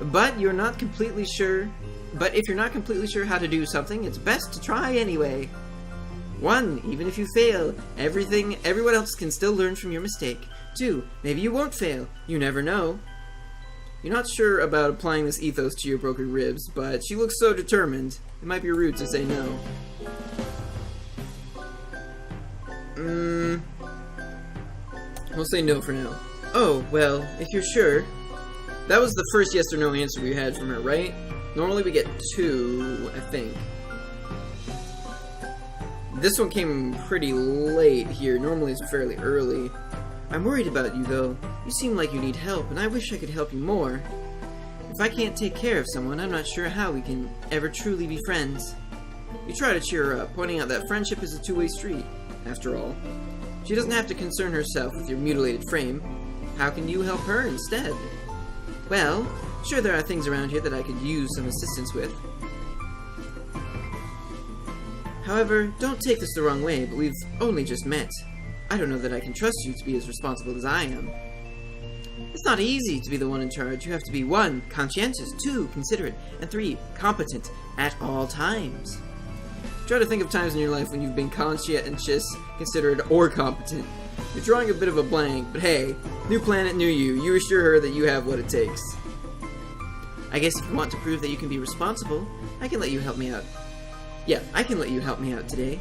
But if you're not completely sure how to do something, it's best to try anyway. 1. Even if you fail, everyone else can still learn from your mistake. 2. Maybe you won't fail. You never know. You're not sure about applying this ethos to your broken ribs, but she looks so determined. It might be rude to say no. We'll say no for now. Oh, well, if you're sure. That was the first yes or no answer we had from her, right? Normally we get 2, I think. This one came pretty late here. Normally it's fairly early. I'm worried about you, though. You seem like you need help, and I wish I could help you more. If I can't take care of someone, I'm not sure how we can ever truly be friends. You try to cheer her up, pointing out that friendship is a two-way street, after all. She doesn't have to concern herself with your mutilated frame. How can you help her instead? Well, sure there are things around here that I could use some assistance with. However, don't take this the wrong way, but we've only just met. I don't know that I can trust you to be as responsible as I am. It's not easy to be the one in charge. You have to be 1. Conscientious, 2. Considerate, and 3. Competent at all times. Try to think of times in your life when you've been conscientious, considerate, or competent. You're drawing a bit of a blank, but hey, new planet, new you. You assure her that you have what it takes. I guess if you want to prove that you can be responsible, I can let you help me out. Yeah, I can let you help me out today.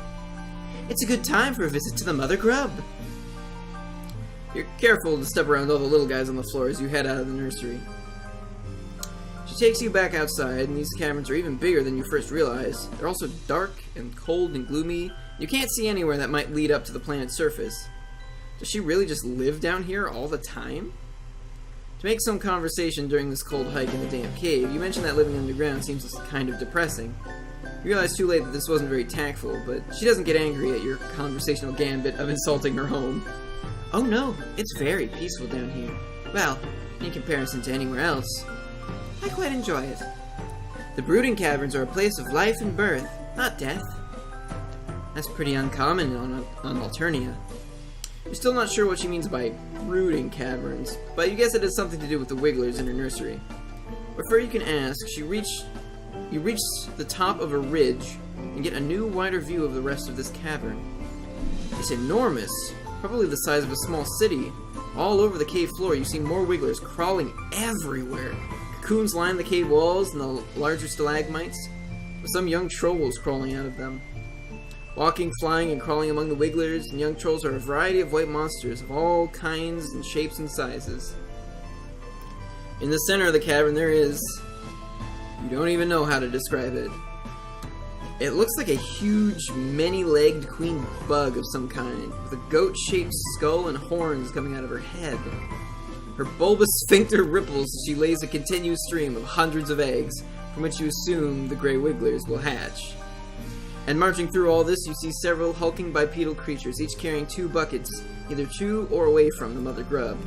It's a good time for a visit to the Mother Grub. You're careful to step around all the little guys on the floor as you head out of the nursery. She takes you back outside, and these caverns are even bigger than you first realized. They're also dark and cold and gloomy. You can't see anywhere that might lead up to the planet's surface. Does she really just live down here all the time? To make some conversation during this cold hike in the damp cave, you mentioned that living underground seems kind of depressing. You realize too late that this wasn't very tactful, but she doesn't get angry at your conversational gambit of insulting her home. Oh no, it's very peaceful down here. Well, in comparison to anywhere else. I quite enjoy it. The brooding caverns are a place of life and birth, not death. That's pretty uncommon on Alternia. You're still not sure what she means by brooding caverns, but you guess it has something to do with the Wigglers in her nursery. Before you can ask, you reach the top of a ridge and get a new, wider view of the rest of this cavern. It's enormous, probably the size of a small city. All over the cave floor, you see more Wigglers crawling everywhere. Cocoons line the cave walls and the larger stalagmites, with some young trolls crawling out of them. Walking, flying, and crawling among the Wigglers and young trolls are a variety of white monsters of all kinds and shapes and sizes. In the center of the cavern there is... you don't even know how to describe it. It looks like a huge, many-legged queen bug of some kind, with a goat-shaped skull and horns coming out of her head. Her bulbous sphincter ripples as she lays a continuous stream of hundreds of eggs, from which you assume the gray Wigglers will hatch. And marching through all this, you see several hulking bipedal creatures, each carrying 2 buckets, either to or away from the Mother Grub.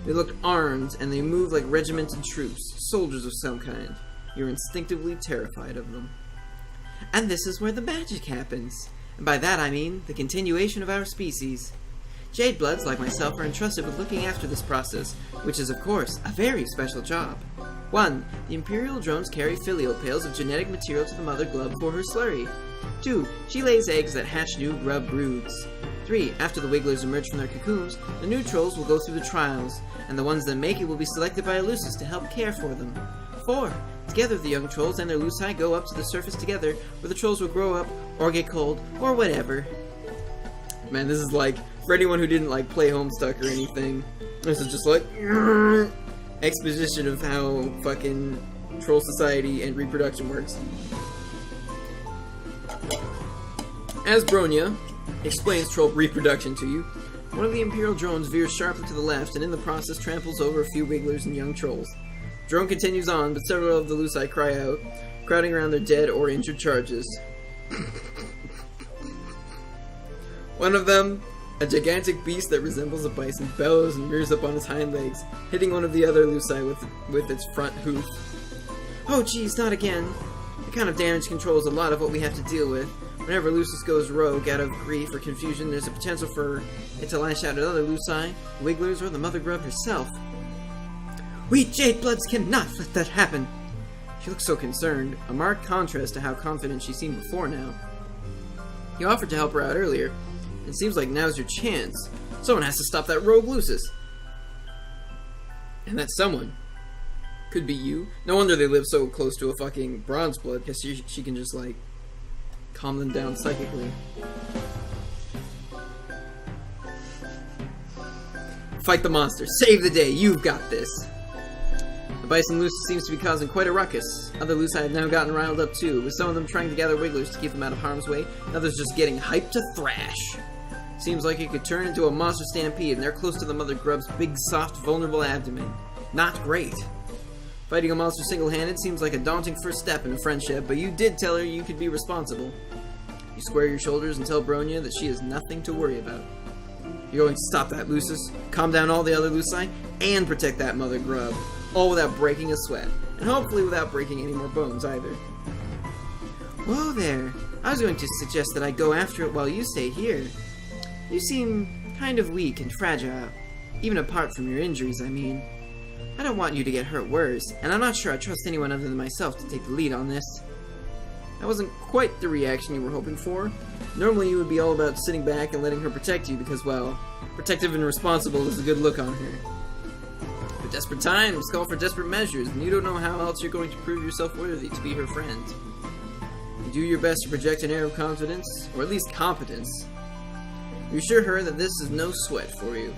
They look armed, and they move like regimented troops, soldiers of some kind. You're instinctively terrified of them. And this is where the magic happens. And by that I mean the continuation of our species. Jadebloods like myself are entrusted with looking after this process, which is of course a very special job. 1. The Imperial drones carry filial pails of genetic material to the Mother Grub for her slurry. 2. She lays eggs that hatch new grub broods. 3. After the Wigglers emerge from their cocoons, the new trolls will go through the trials, and the ones that make it will be selected by Eleusis to help care for them. 4. Together the young trolls and their Luci go up to the surface together, where the trolls will grow up, or get cold, or whatever. Man, this is like, for anyone who didn't like play Homestuck or anything, this is just like, exposition of how fucking troll society and reproduction works. As Bronya explains troll reproduction to you, one of the Imperial drones veers sharply to the left and in the process tramples over a few Wigglers and young trolls. The drone continues on, but several of the Luci cry out, crowding around their dead or injured charges. One of them, a gigantic beast that resembles a bison, bellows and rears up on its hind legs, hitting one of the other Luci with its front hoof. Oh geez, not again. The kind of damage control is a lot of what we have to deal with. Whenever Lucis goes rogue out of grief or confusion, there's a potential for it to lash out at other Luci, Wigglers, or the Mother Grub herself. We Jadebloods cannot let that happen! She looks so concerned, a marked contrast to how confident she seemed before now. You offered to help her out earlier. It seems like now's your chance. Someone has to stop that rogue Lucis. And that someone could be you. No wonder they live so close to a fucking bronze blood, because she can just, like, calm them down psychically. Fight the monster. Save the day. You've got this. The Bison Lucis seems to be causing quite a ruckus. Other Luci have now gotten riled up too, with some of them trying to gather Wigglers to keep them out of harm's way, and others just getting hyped to thrash. Seems like it could turn into a monster stampede, and they're close to the Mother Grub's big, soft, vulnerable abdomen. Not great. Fighting a monster single-handed seems like a daunting first step in a friendship, but you did tell her you could be responsible. You square your shoulders and tell Bronya that she has nothing to worry about. You're going to stop that, Lucis, calm down all the other Luci, and protect that Mother Grub. All without breaking a sweat. And hopefully without breaking any more bones, either. Whoa there. I was going to suggest that I go after it while you stay here. You seem kind of weak and fragile. Even apart from your injuries, I mean. I don't want you to get hurt worse, and I'm not sure I trust anyone other than myself to take the lead on this. That wasn't quite the reaction you were hoping for. Normally you would be all about sitting back and letting her protect you because, well, protective and responsible is a good look on her. But desperate times call for desperate measures, and you don't know how else you're going to prove yourself worthy to be her friend. You do your best to project an air of confidence, or at least competence. You assure her that this is no sweat for you.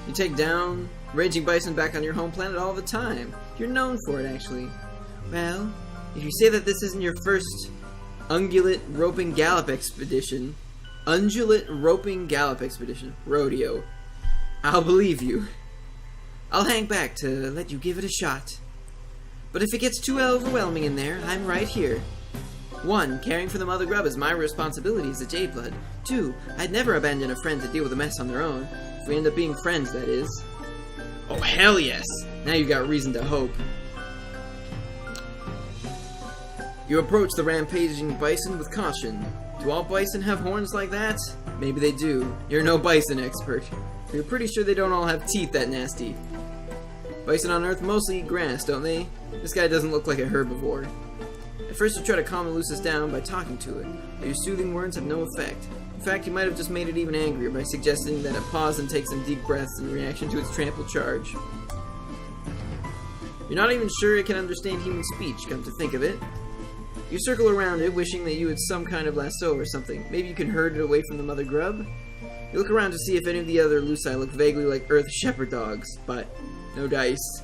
You take down raging bison back on your home planet all the time. You're known for it, actually. Well, if you say that this isn't your first ungulate roping gallop expedition, rodeo, I'll believe you. I'll hang back to let you give it a shot. But if it gets too overwhelming in there, I'm right here. 1. Caring for the Mother Grub is my responsibility as a Jadeblood. 2. I'd never abandon a friend to deal with a mess on their own. If we end up being friends, that is. Oh, hell yes! Now you've got reason to hope. You approach the rampaging bison with caution. Do all bison have horns like that? Maybe they do. You're no bison expert. But you're pretty sure they don't all have teeth that nasty. Bison on Earth mostly eat grass, don't they? This guy doesn't look like a herbivore. At first you try to calm Lucis down by talking to it, but your soothing words have no effect. In fact, you might have just made it even angrier by suggesting that it pause and take some deep breaths in reaction to its trampled charge. You're not even sure it can understand human speech, come to think of it. You circle around it, wishing that you had some kind of lasso or something. Maybe you can herd it away from the Mother Grub? You look around to see if any of the other Luci look vaguely like Earth shepherd dogs, but no dice.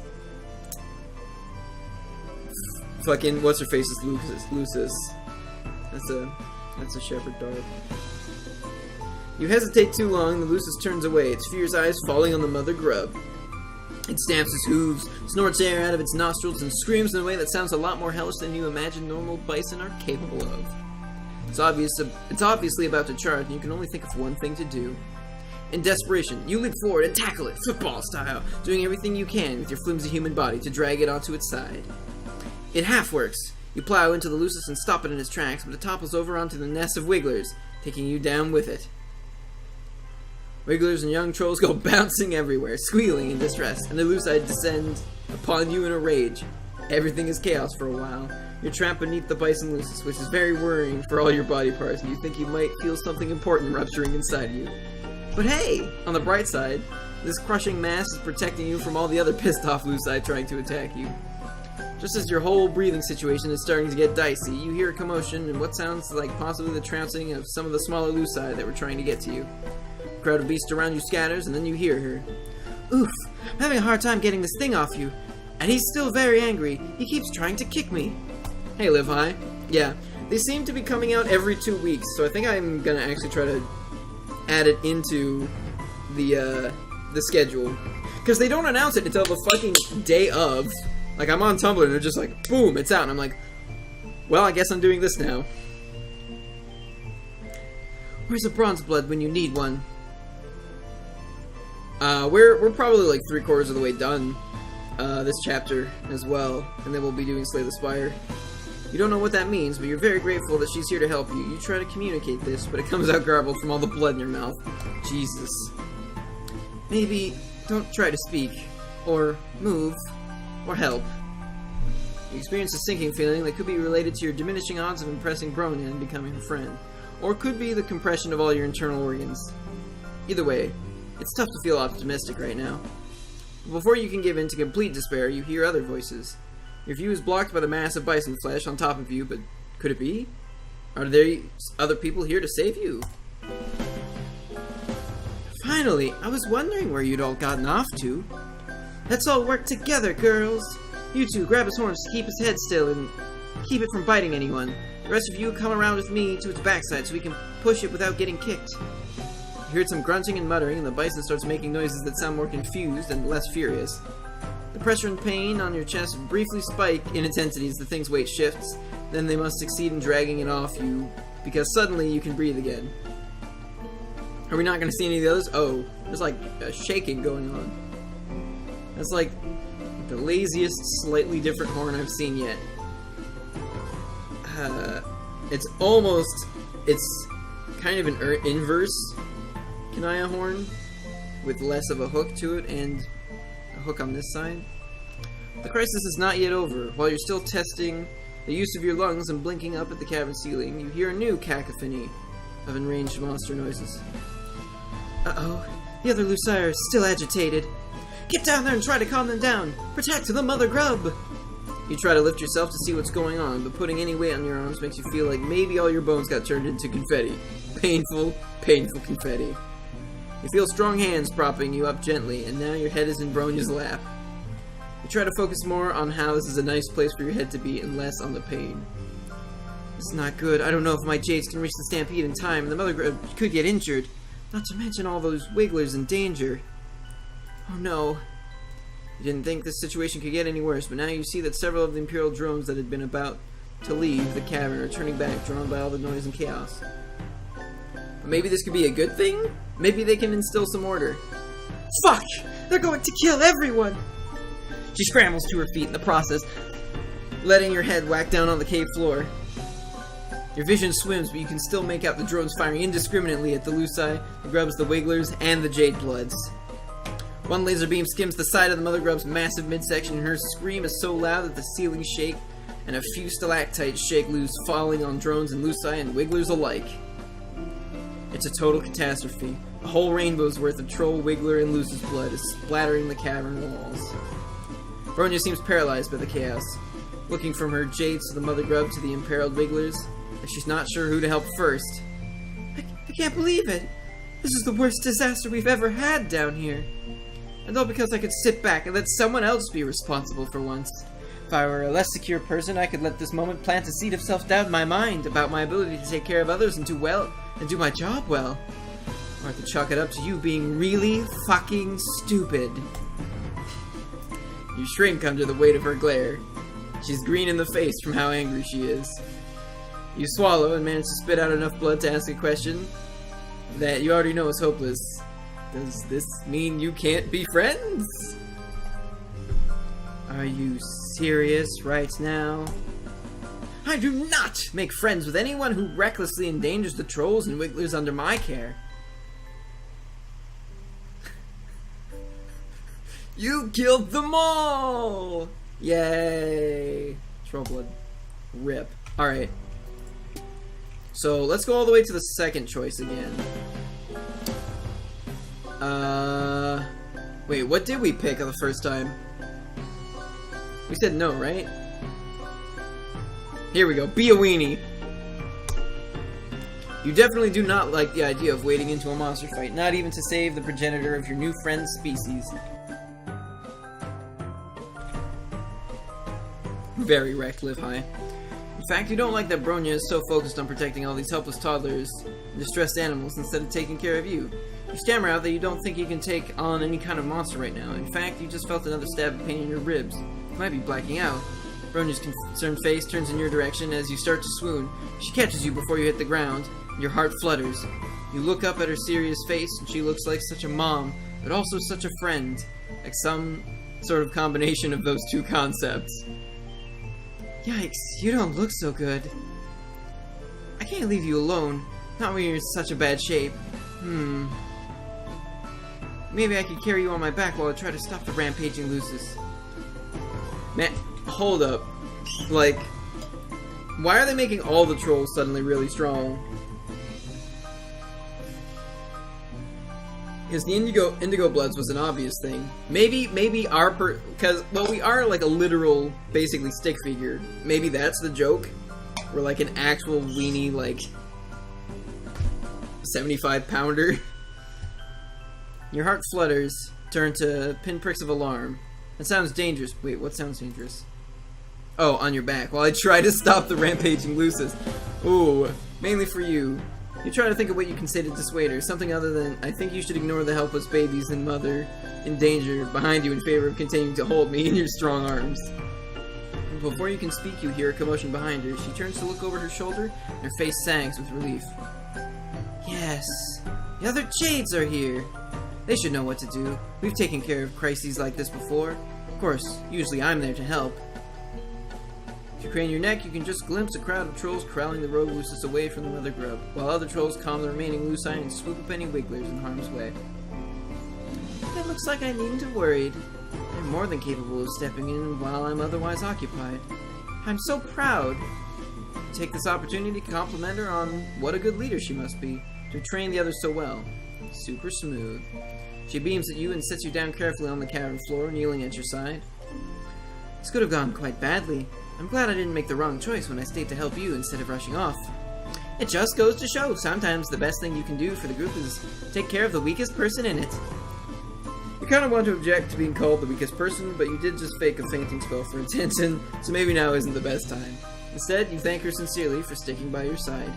Fucking what's her face is Lucis. That's a shepherd dog. You hesitate too long, the Lucis turns away, its fierce eyes falling on the Mother Grub. It stamps its hooves, snorts air out of its nostrils, and screams in a way that sounds a lot more hellish than you imagine normal bison are capable of. It's obviously about to charge, and you can only think of one thing to do. In desperation, you leap forward and tackle it, football style, doing everything you can with your flimsy human body to drag it onto its side. It half works. You plow into the Lucis and stop it in its tracks, but it topples over onto the nest of Wigglers, taking you down with it. Wigglers and young trolls go bouncing everywhere, squealing in distress, and the Luci descend upon you in a rage. Everything is chaos for a while. You're trapped beneath the Bison Lucis, which is very worrying for all your body parts, and you think you might feel something important rupturing inside you. But hey, on the bright side, this crushing mass is protecting you from all the other pissed-off Luci trying to attack you. Just as your whole breathing situation is starting to get dicey, you hear a commotion and what sounds like possibly the trouncing of some of the smaller Luci that were trying to get to you. A crowd of beasts around you scatters, and then you hear her. Oof, I'm having a hard time getting this thing off you. And he's still very angry. He keeps trying to kick me. Hey, Live High. Yeah, they seem to be coming out every 2 weeks, so I think I'm gonna actually try to add it into the schedule. Because they don't announce it until the fucking day of. Like, I'm on Tumblr and they're just like, boom, it's out. And I'm like, well, I guess I'm doing this now. Where's a bronze blood when you need one? We're probably like 3/4 of the way done. this chapter as well, and then we'll be doing Slay the Spire. You don't know what that means, but you're very grateful that she's here to help you. You try to communicate this, but it comes out garbled from all the blood in your mouth. Jesus. Maybe don't try to speak, or move, or help. You experience a sinking feeling that could be related to your diminishing odds of impressing Bronya and becoming her friend, or could be the compression of all your internal organs. Either way, it's tough to feel optimistic right now. Before you can give in to complete despair, you hear other voices. Your view is blocked by the mass of bison flesh on top of you, but could it be? Are there other people here to save you? Finally, I was wondering where you'd all gotten off to. Let's all work together, girls. You two, grab his horns to keep his head still and keep it from biting anyone. The rest of you come around with me to its backside so we can push it without getting kicked. You heard some grunting and muttering, and the bison starts making noises that sound more confused and less furious. The pressure and pain on your chest briefly spike in intensity as the thing's weight shifts, then they must succeed in dragging it off you, because suddenly you can breathe again. Are we not going to see any of the others? Oh, there's like a shaking going on. That's like the laziest, slightly different horn I've seen yet. It's kind of an inverse Kanaya horn, with less of a hook to it and a hook on this side. The crisis is not yet over. While you're still testing the use of your lungs and blinking up at the cavern ceiling, you hear a new cacophony of enraged monster noises. Uh-oh, the other Lucire is still agitated. Get down there and try to calm them down. Protect the mother grub. You try to lift yourself to see what's going on, but putting any weight on your arms makes you feel like maybe all your bones got turned into confetti. Painful, painful confetti. You feel strong hands propping you up gently, and now your head is in Bronya's lap. You try to focus more on how this is a nice place for your head to be, and less on the pain. It's not good. I don't know if my Jades can reach the stampede in time, and the mother grub could get injured. Not to mention all those wigglers in danger. Oh no. You didn't think this situation could get any worse, but now you see that several of the Imperial drones that had been about to leave the cavern are turning back, drawn by all the noise and chaos. But maybe this could be a good thing? Maybe they can instill some order. Fuck! They're going to kill everyone! She scrambles to her feet in the process, letting your head whack down on the cave floor. Your vision swims, but you can still make out the drones firing indiscriminately at the Lucii, the grubs, the wigglers, and the Jade Bloods. One laser beam skims the side of the mother grub's massive midsection, and her scream is so loud that the ceilings shake, and a few stalactites shake loose, falling on drones and Lucii and wigglers alike. It's a total catastrophe. A whole rainbow's worth of troll, wiggler, and Luci's blood is splattering the cavern walls. Bronya seems paralyzed by the chaos, looking from her Jades to the mother grub to the imperiled wigglers, and she's not sure who to help first. I can't believe it! This is the worst disaster we've ever had down here. And all because I could sit back and let someone else be responsible for once. If I were a less secure person, I could let this moment plant a seed of self-doubt in my mind about my ability to take care of others and do my job well. Or I could chalk it up to you being really fucking stupid. You shrink under the weight of her glare. She's green in the face from how angry she is. You swallow and manage to spit out enough blood to ask a question that you already know is hopeless. Does this mean you can't be friends? Are you serious right now? I do not make friends with anyone who recklessly endangers the trolls and wigglers under my care. You killed them all! Yay! Troll blood. Rip. Alright. So, let's go all the way to the second choice again. Wait, what did we pick the first time? We said no, right? Here we go. Be a weenie. You definitely do not like the idea of wading into a monster fight, not even to save the progenitor of your new friend's species. Very wrecked, live high. In fact, you don't like that Bronya is so focused on protecting all these helpless toddlers and distressed animals instead of taking care of you. You stammer out that you don't think you can take on any kind of monster right now. In fact, you just felt another stab of pain in your ribs. You might be blacking out. Bronya's concerned face turns in your direction as you start to swoon. She catches you before you hit the ground. Your heart flutters. You look up at her serious face, and she looks like such a mom, but also such a friend. Like sort of combination of those two concepts. Yikes, you don't look so good. I can't leave you alone, not when you're in such a bad shape. Maybe I could carry you on my back while I try to stop the rampaging Lucis. Man, hold up. Like, why are they making all the trolls suddenly really strong? Because the Indigo Bloods was an obvious thing. Maybe our because well, we are like a literal, basically stick figure. Maybe that's the joke. We're like an actual weenie, like 75-pounder. Your heart flutters, turn to pinpricks of alarm. That sounds dangerous. Wait, what sounds dangerous? Oh, on your back. While I try to stop the rampaging Lucis. Ooh, mainly for you. You try to think of what you can say to dissuade her. Something other than, I think you should ignore the helpless babies and mother in danger behind you in favor of continuing to hold me in your strong arms. And before you can speak, you hear a commotion behind her. She turns to look over her shoulder, and her face sags with relief. Yes, the other Jades are here. They should know what to do. We've taken care of crises like this before. Of course, usually I'm there to help. If you crane your neck, you can just glimpse a crowd of trolls corralling the rogue Lucis away from the mother grub, while other trolls calm the remaining Luci and swoop up any wigglers in harm's way. It looks like I needn't have worried. They're more than capable of stepping in while I'm otherwise occupied. I'm so proud. Take this opportunity to compliment her on what a good leader she must be, to train the others so well. Super smooth. She beams at you and sits you down carefully on the cavern floor, kneeling at your side. This could have gone quite badly. I'm glad I didn't make the wrong choice when I stayed to help you instead of rushing off. It just goes to show, sometimes the best thing you can do for the group is take care of the weakest person in it. You kind of want to object to being called the weakest person, but you did just fake a fainting spell for attention, so maybe now isn't the best time. Instead, you thank her sincerely for sticking by your side.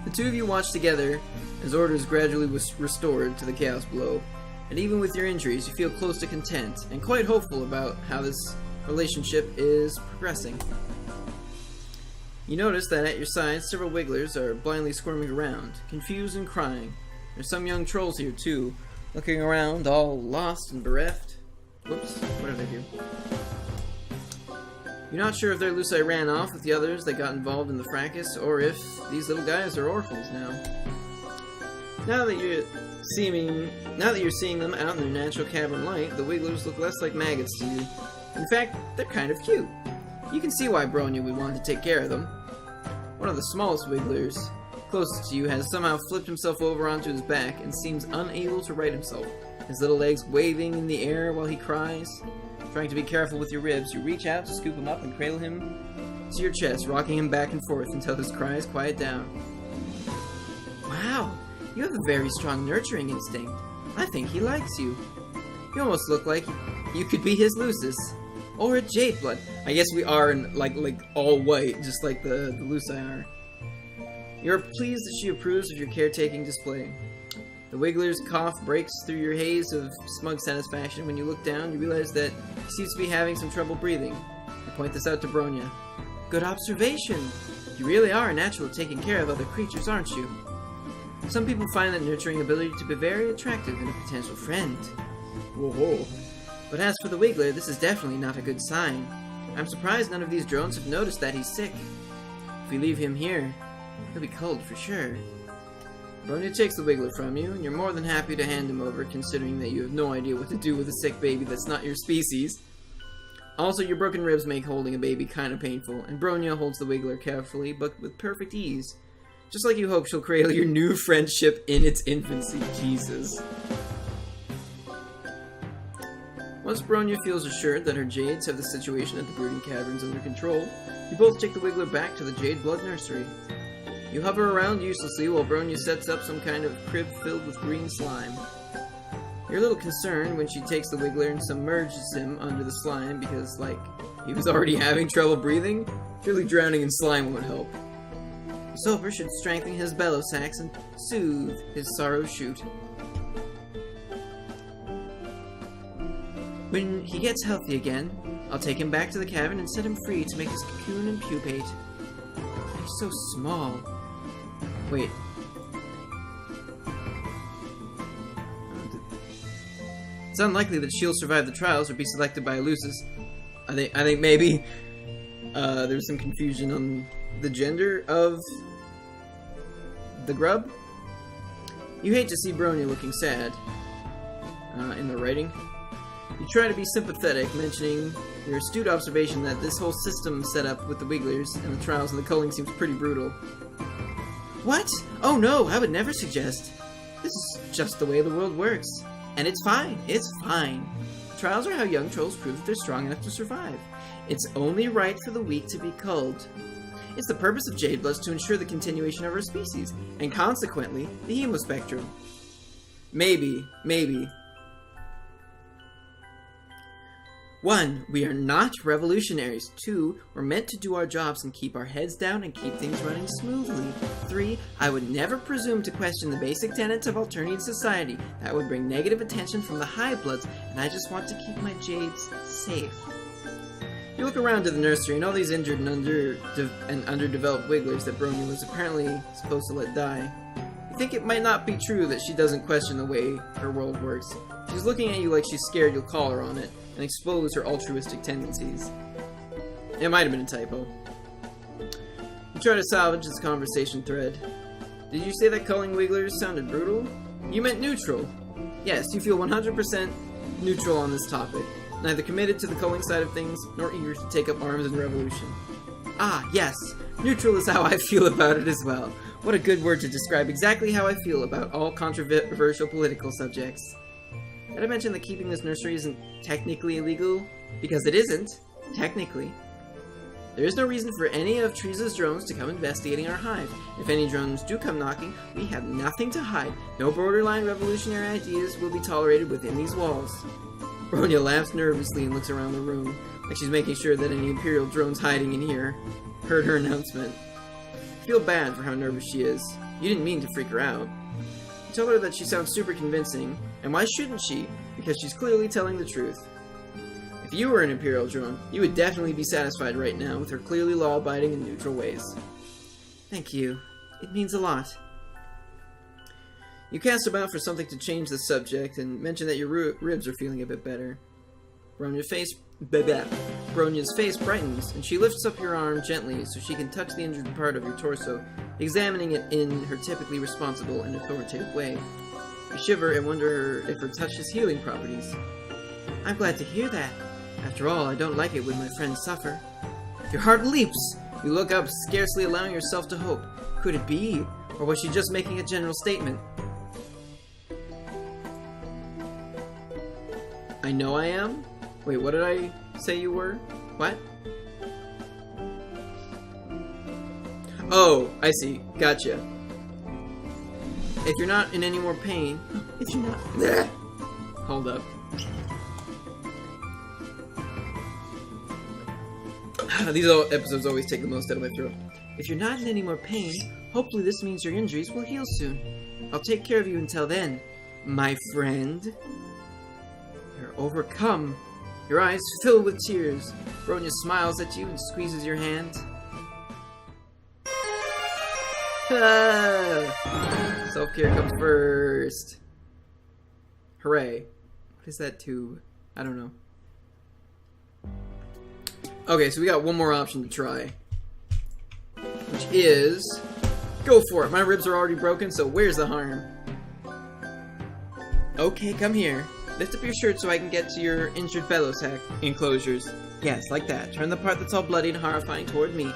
The two of you watch together as order is gradually restored to the chaos below, and even with your injuries, you feel close to content and quite hopeful about how this relationship is progressing. You notice that at your side, several wigglers are blindly squirming around, confused and crying. There's some young trolls here too, looking around, all lost and bereft. Whoops, what did I do? You're not sure if their Luci ran off with the others that got involved in the fracas, or if these little guys are orphans now. Now that you're seeing them out in their natural cavern light, the wigglers look less like maggots to you. In fact, they're kind of cute. You can see why Bronya would want to take care of them. One of the smallest wigglers, closest to you, has somehow flipped himself over onto his back and seems unable to right himself, his little legs waving in the air while he cries. Trying to be careful with your ribs, you reach out to scoop him up and cradle him to your chest, rocking him back and forth until his cries quiet down. Wow, you have a very strong nurturing instinct. I think he likes you. You almost look like you could be his Lucis. Or a Jade Blood. I guess we are in, like all white, just like the Luci are. You're pleased that she approves of your caretaking display. The Wiggler's cough breaks through your haze of smug satisfaction. When you look down, you realize that he seems to be having some trouble breathing. You point this out to Bronya. Good observation! You really are a natural at taking care of other creatures, aren't you? Some people find that nurturing ability to be very attractive in a potential friend. Whoa. But as for the Wiggler, this is definitely not a good sign. I'm surprised none of these drones have noticed that he's sick. If we leave him here, he'll be cold for sure. Bronya takes the Wiggler from you, and you're more than happy to hand him over, considering that you have no idea what to do with a sick baby that's not your species. Also, your broken ribs make holding a baby kind of painful, and Bronya holds the Wiggler carefully, but with perfect ease. Just like you hope she'll cradle your new friendship in its infancy. Jesus. Once Bronya feels assured that her Jades have the situation at the Brooding Caverns under control, you both take the Wiggler back to the Jade Blood Nursery. You hover around uselessly while Bronya sets up some kind of crib filled with green slime. You're a little concerned when she takes the Wiggler and submerges him under the slime because, like, he was already having trouble breathing. Surely drowning in slime won't help. The sulfur should strengthen his bellow sacs and soothe his sorrow shoot. When he gets healthy again, I'll take him back to the cabin and set him free to make his cocoon and pupate. He's so small. Wait. It's unlikely that she'll survive the trials or be selected by Eleusis. I think maybe there's some confusion on the gender of the grub. You hate to see Bronya looking sad in the writing. You try to be sympathetic, mentioning your astute observation that this whole system set up with the Wigglers and the trials and the culling seems pretty brutal. What? Oh no, I would never suggest. This is just the way the world works. And it's fine. It's fine. Trials are how young trolls prove that they're strong enough to survive. It's only right for the weak to be culled. It's the purpose of Jadebloods to ensure the continuation of our species, and consequently, the hemospectrum. Maybe. 1. We are not revolutionaries. 2. We're meant to do our jobs and keep our heads down and keep things running smoothly. 3. I would never presume to question the basic tenets of alternative society. That would bring negative attention from the Hivebloods, and I just want to keep my Jades safe. You look around to the nursery and all these injured and underdeveloped Wigglers that Bronya was apparently supposed to let die. You think it might not be true that she doesn't question the way her world works. She's looking at you like she's scared you'll call her on it and expose her altruistic tendencies. It might have been a typo. You try to salvage this conversation thread. Did you say that culling Wigglers sounded brutal? You meant neutral. Yes, you feel 100% neutral on this topic. Neither committed to the culling side of things, nor eager to take up arms in revolution. Ah, yes, neutral is how I feel about it as well. What a good word to describe exactly how I feel about all controversial political subjects. Did I mention that keeping this nursery isn't technically illegal? Because it isn't, technically. There is no reason for any of Treesa's drones to come investigating our hive. If any drones do come knocking, we have nothing to hide. No borderline revolutionary ideas will be tolerated within these walls. Bronya laughs nervously and looks around the room, like she's making sure that any Imperial drones hiding in here heard her announcement. I feel bad for how nervous she is. You didn't mean to freak her out. You tell her that she sounds super convincing, and why shouldn't she? Because she's clearly telling the truth. If you were an Imperial drone, you would definitely be satisfied right now with her clearly law-abiding and neutral ways. Thank you. It means a lot. You cast about for something to change the subject and mention that your ribs are feeling a bit better. Bronya's face brightens, and she lifts up your arm gently so she can touch the injured part of your torso, examining it in her typically responsible and authoritative way. You shiver and wonder if her touch has healing properties. I'm glad to hear that. After all, I don't like it when my friends suffer. Your heart leaps. You look up, scarcely allowing yourself to hope. Could it be? Or was she just making a general statement? I know I am? Wait, what did I say you were? What? Oh, I see. Gotcha. If you're not in any more pain... If you're not... Bleh. Hold up. These episodes always take the most out of my throat. If you're not in any more pain, hopefully this means your injuries will heal soon. I'll take care of you until then, my friend. You're overcome. Your eyes fill with tears. Bronya smiles at you and squeezes your hand. Ah! Self-care comes first. Hooray. What is that tube? I don't know. Okay, so we got one more option to try. Which is... Go for it! My ribs are already broken, so where's the harm? Okay, come here. Lift up your shirt so I can get to your injured bellow sack enclosures. Yes, like that. Turn the part that's all bloody and horrifying toward me.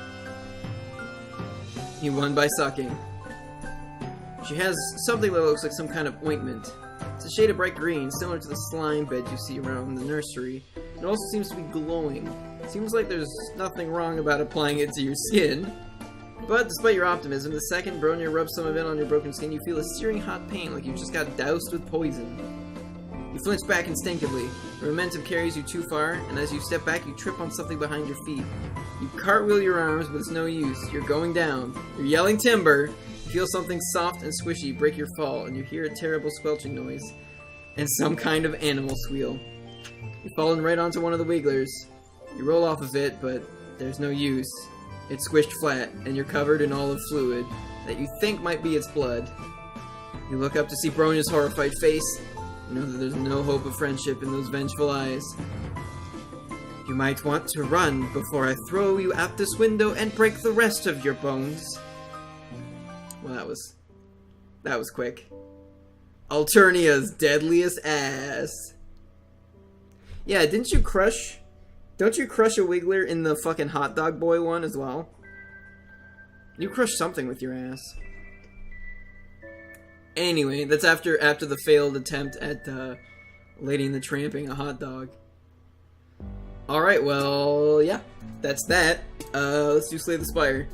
You won by sucking. She has something that looks like some kind of ointment. It's a shade of bright green, similar to the slime bed you see around the nursery. It also seems to be glowing. It seems like there's nothing wrong about applying it to your skin. But despite your optimism, the second Bronya rubs some of it on your broken skin, you feel a searing hot pain like you've just got doused with poison. You flinch back instinctively. The momentum carries you too far, and as you step back, you trip on something behind your feet. You cartwheel your arms, but it's no use. You're going down. You're yelling timber. You feel something soft and squishy break your fall, and you hear a terrible squelching noise, and some kind of animal squeal. You've fallen right onto one of the Wigglers. You roll off of it, but there's no use. It's squished flat, and you're covered in olive fluid that you think might be its blood. You look up to see Bronya's horrified face. Know that there's no hope of friendship in those vengeful eyes. You might want to run before I throw you out this window and break the rest of your bones. Well, that was quick. Alternia's deadliest ass. Yeah, don't you crush a Wiggler in the fucking Hot Dog Boy one as well? You crush something with your ass. Anyway, that's after the failed attempt at Lady in the Tramping a hot dog. Alright, well, yeah. That's that. Let's do Slay the Spire.